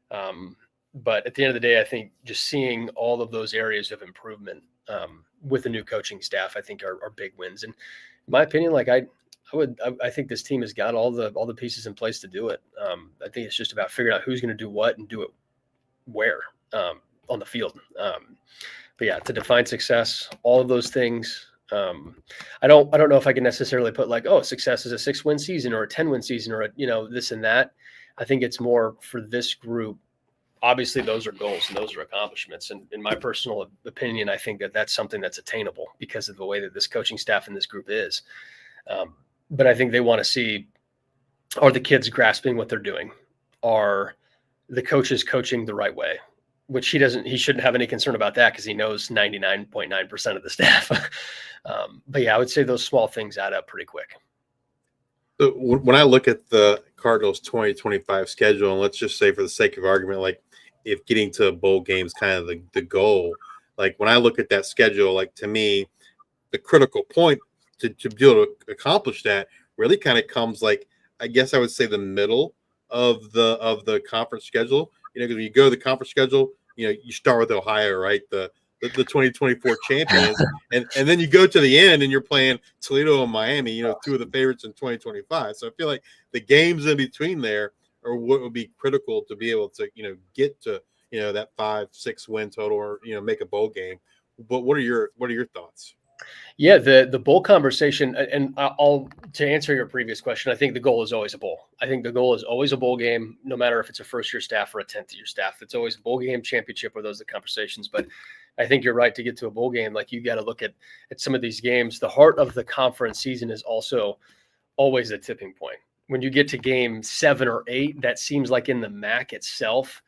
But at the end of the day, I think just seeing all of those areas of improvement with the new coaching staff, I think are big wins. And in my opinion, I think this team has got all the pieces in place to do it. I think it's just about figuring out who's going to do what and do it where on the field. But yeah, to define success, all of those things. I don't know if I can necessarily put like, oh, success is a 6-win season or a 10-win season or this and that. I think it's more for this group. Obviously, those are goals and those are accomplishments. And in my personal opinion, I think that that's something that's attainable because of the way that this coaching staff and this group is. But I think they want to see, are the kids grasping what they're doing? Are the coaches coaching the right way? Which he shouldn't have any concern about that because he knows 99.9% of the staff. But yeah, I would say those small things add up pretty quick. So when I look at the Cardinals 2025 schedule, and let's just say for the sake of argument, like if getting to a bowl game is kind of the goal, like when I look at that schedule, like to me, the critical point to be able to accomplish that really kind of comes like, I guess I would say the middle of the conference schedule. Because when you go to the conference schedule, you start with Ohio, right? The 2024 champions, and then you go to the end and you're playing Toledo and Miami, two of the favorites in 2025. So I feel like the games in between there are what would be critical to be able to, get to, that 5-6 win total or, make a bowl game. But what are your thoughts? Yeah, the bowl conversation, and I'll to answer your previous question, I think the goal is always a bowl. I think the goal is always a bowl game, no matter if it's a first-year staff or a 10th-year staff. It's always a bowl game, championship, or those are the conversations. But I think you're right to get to a bowl game. Like you got to look at some of these games. The heart of the conference season is also always a tipping point. When you get to game 7 or 8, that seems like in the MAC itself.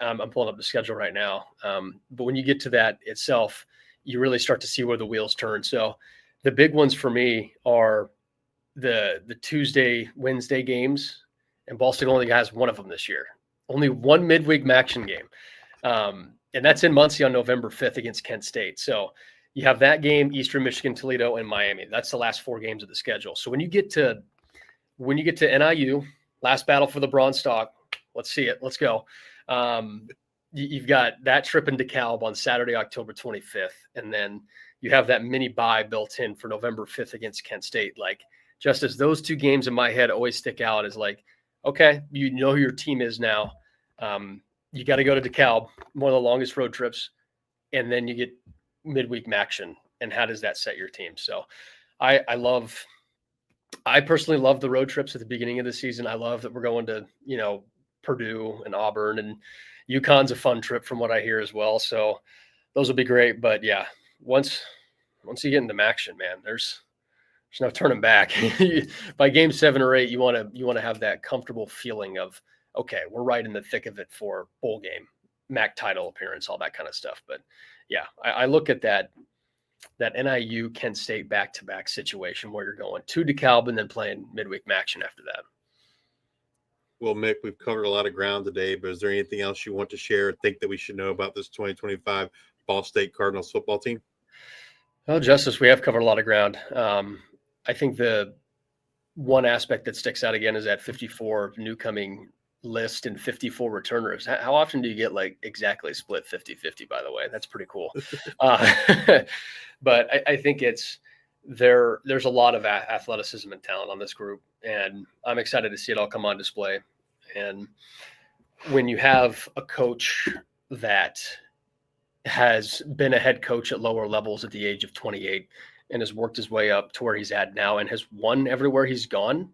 I'm pulling up the schedule right now. But when you get to that itself, you really start to see where the wheels turn. So the big ones for me are the Tuesday, Wednesday games, and Ball State only has one of them this year. Only one midweek MACtion game. And that's in Muncie on November 5th against Kent State. So you have that game, Eastern Michigan, Toledo, and Miami. That's the last 4 games of the schedule. So when you get to NIU, last battle for the Bronze Stalk, let's see it. Let's go. You've got that trip in DeKalb on Saturday, October 25th. And then you have that mini bye built in for November 5th against Kent State. Like, just as those 2 games in my head always stick out as like, okay, you know who your team is now. You got to go to DeKalb, one of the longest road trips. And then you get midweek MACtion. And how does that set your team? So I personally love the road trips at the beginning of the season. I love that we're going to, Purdue and Auburn, and UConn's a fun trip from what I hear as well. So those will be great. But yeah, once you get into MACtion, man, there's no turning back. By game 7 or 8, you want to have that comfortable feeling of, okay, we're right in the thick of it for bowl game, MAC title appearance, all that kind of stuff. But yeah, I look at that NIU Kent State back-to-back situation where you're going to DeKalb and then playing midweek MACtion after that. Well, Mick, we've covered a lot of ground today, but is there anything else you want to share or think that we should know about this 2025 Ball State Cardinals football team? Well, Justice, we have covered a lot of ground. I think the one aspect that sticks out again is that 54 new coming list and 54 returners. How often do you get like exactly split 50-50, by the way? That's pretty cool. But I think there's a lot of athleticism and talent on this group, and I'm excited to see it all come on display. And when you have a coach that has been a head coach at lower levels at the age of 28 and has worked his way up to where he's at now and has won everywhere he's gone,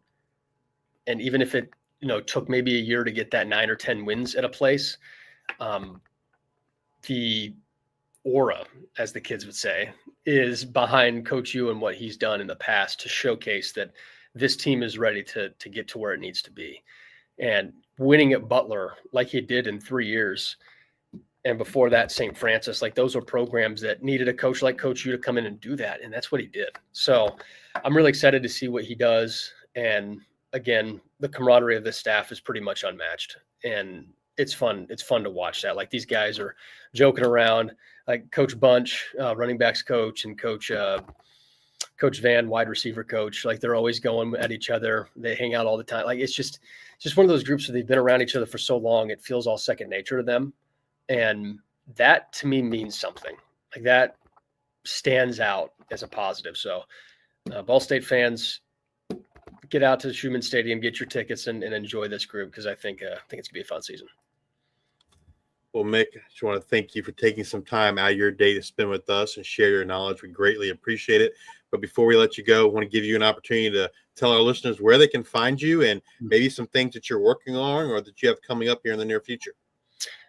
and even if it took maybe a year to get that 9 or 10 wins at a place, the aura, as the kids would say, is behind Coach U and what he's done in the past to showcase that this team is ready to get to where it needs to be. And winning at Butler like he did in 3 years, and before that St. Francis, like those are programs that needed a coach like Coach U to come in and do that, and that's what he did. So I'm really excited to see what he does. And again, the camaraderie of this staff is pretty much unmatched, and it's fun. It's fun to watch that. Like these guys are joking around, like Coach Bunch, running backs coach, and Coach Van, wide receiver coach. Like they're always going at each other. They hang out all the time. Like it's just one of those groups where they've been around each other for so long. It feels all second nature to them. And that to me means something. Like that stands out as a positive. So Ball State fans, get out to the Schumann Stadium, get your tickets, and enjoy this group, because I think it's gonna be a fun season. Well, Mick, I just want to thank you for taking some time out of your day to spend with us and share your knowledge. We greatly appreciate it. But before we let you go, I want to give you an opportunity to tell our listeners where they can find you and maybe some things that you're working on or that you have coming up here in the near future.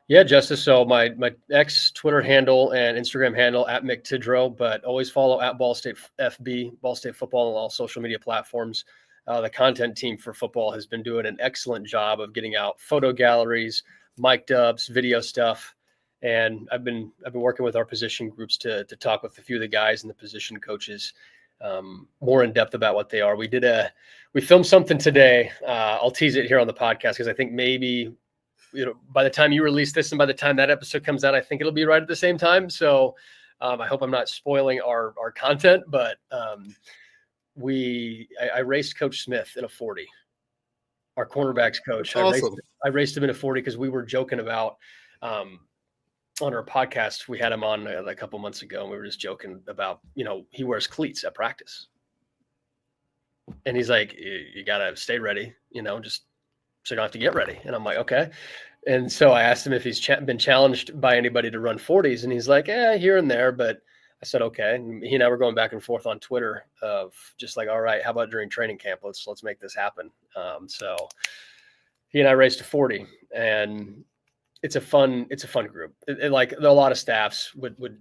Yeah, Justice. So my X Twitter handle and Instagram handle at Mick Tidrow, but always follow at Ball State FB, Ball State Football on all social media platforms. The content team for football has been doing an excellent job of getting out photo galleries, mic dubs, video stuff. And I've been working with our position groups to talk with a few of the guys and the position coaches more in depth about what they are. We filmed something today. I'll tease it here on the podcast because I think maybe, by the time you release this and by the time that episode comes out, I think it'll be right at the same time. So I hope I'm not spoiling our content, but I raced Coach Smith in a 40, our cornerbacks coach. Awesome. I raced him in a 40 because we were joking about on our podcast. We had him on a couple months ago, and we were just joking about, he wears cleats at practice. And he's like, you got to stay ready, just so you don't have to get ready. And I'm like, okay. And so I asked him if he's been challenged by anybody to run 40s. And he's like, here and there. But I said, okay. And he and I were going back and forth on Twitter of just like, all right, how about during training camp? Let's make this happen. So he and I raced a 40, and it's a fun group. Like a lot of staffs would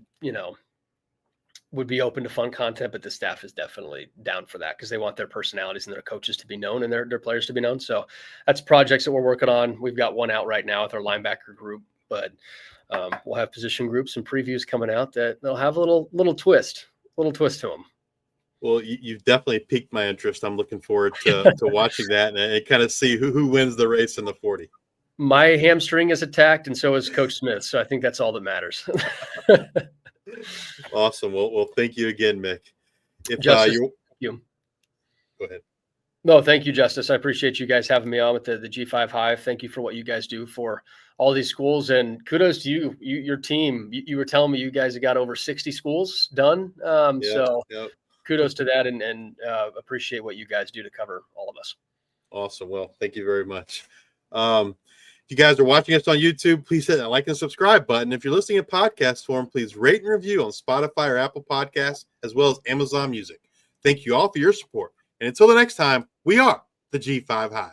be open to fun content, but the staff is definitely down for that because they want their personalities and their coaches to be known and their players to be known. So that's projects that we're working on. We've got one out right now with our linebacker group, but we'll have position groups and previews coming out that they'll have a little twist to them. Well, you've definitely piqued my interest. I'm looking forward to watching that and kind of see who wins the race in the 40. My hamstring is attacked, and so is Coach Smith. So I think that's all that matters. Awesome. Well, thank you again, Mick. Justice, thank you. Go ahead. No, thank you, Justice. I appreciate you guys having me on with the G5 Hive. Thank you for what you guys do for all these schools, and kudos to you, your team. You were telling me you guys have got over 60 schools done. Kudos to that, and appreciate what you guys do to cover all of us. Awesome. Well, thank you very much. If you guys are watching us on YouTube, please hit that like and subscribe button. If you're listening in podcast form, please rate and review on Spotify or Apple Podcasts, as well as Amazon Music. Thank you all for your support. And until the next time, we are the G5 Hive.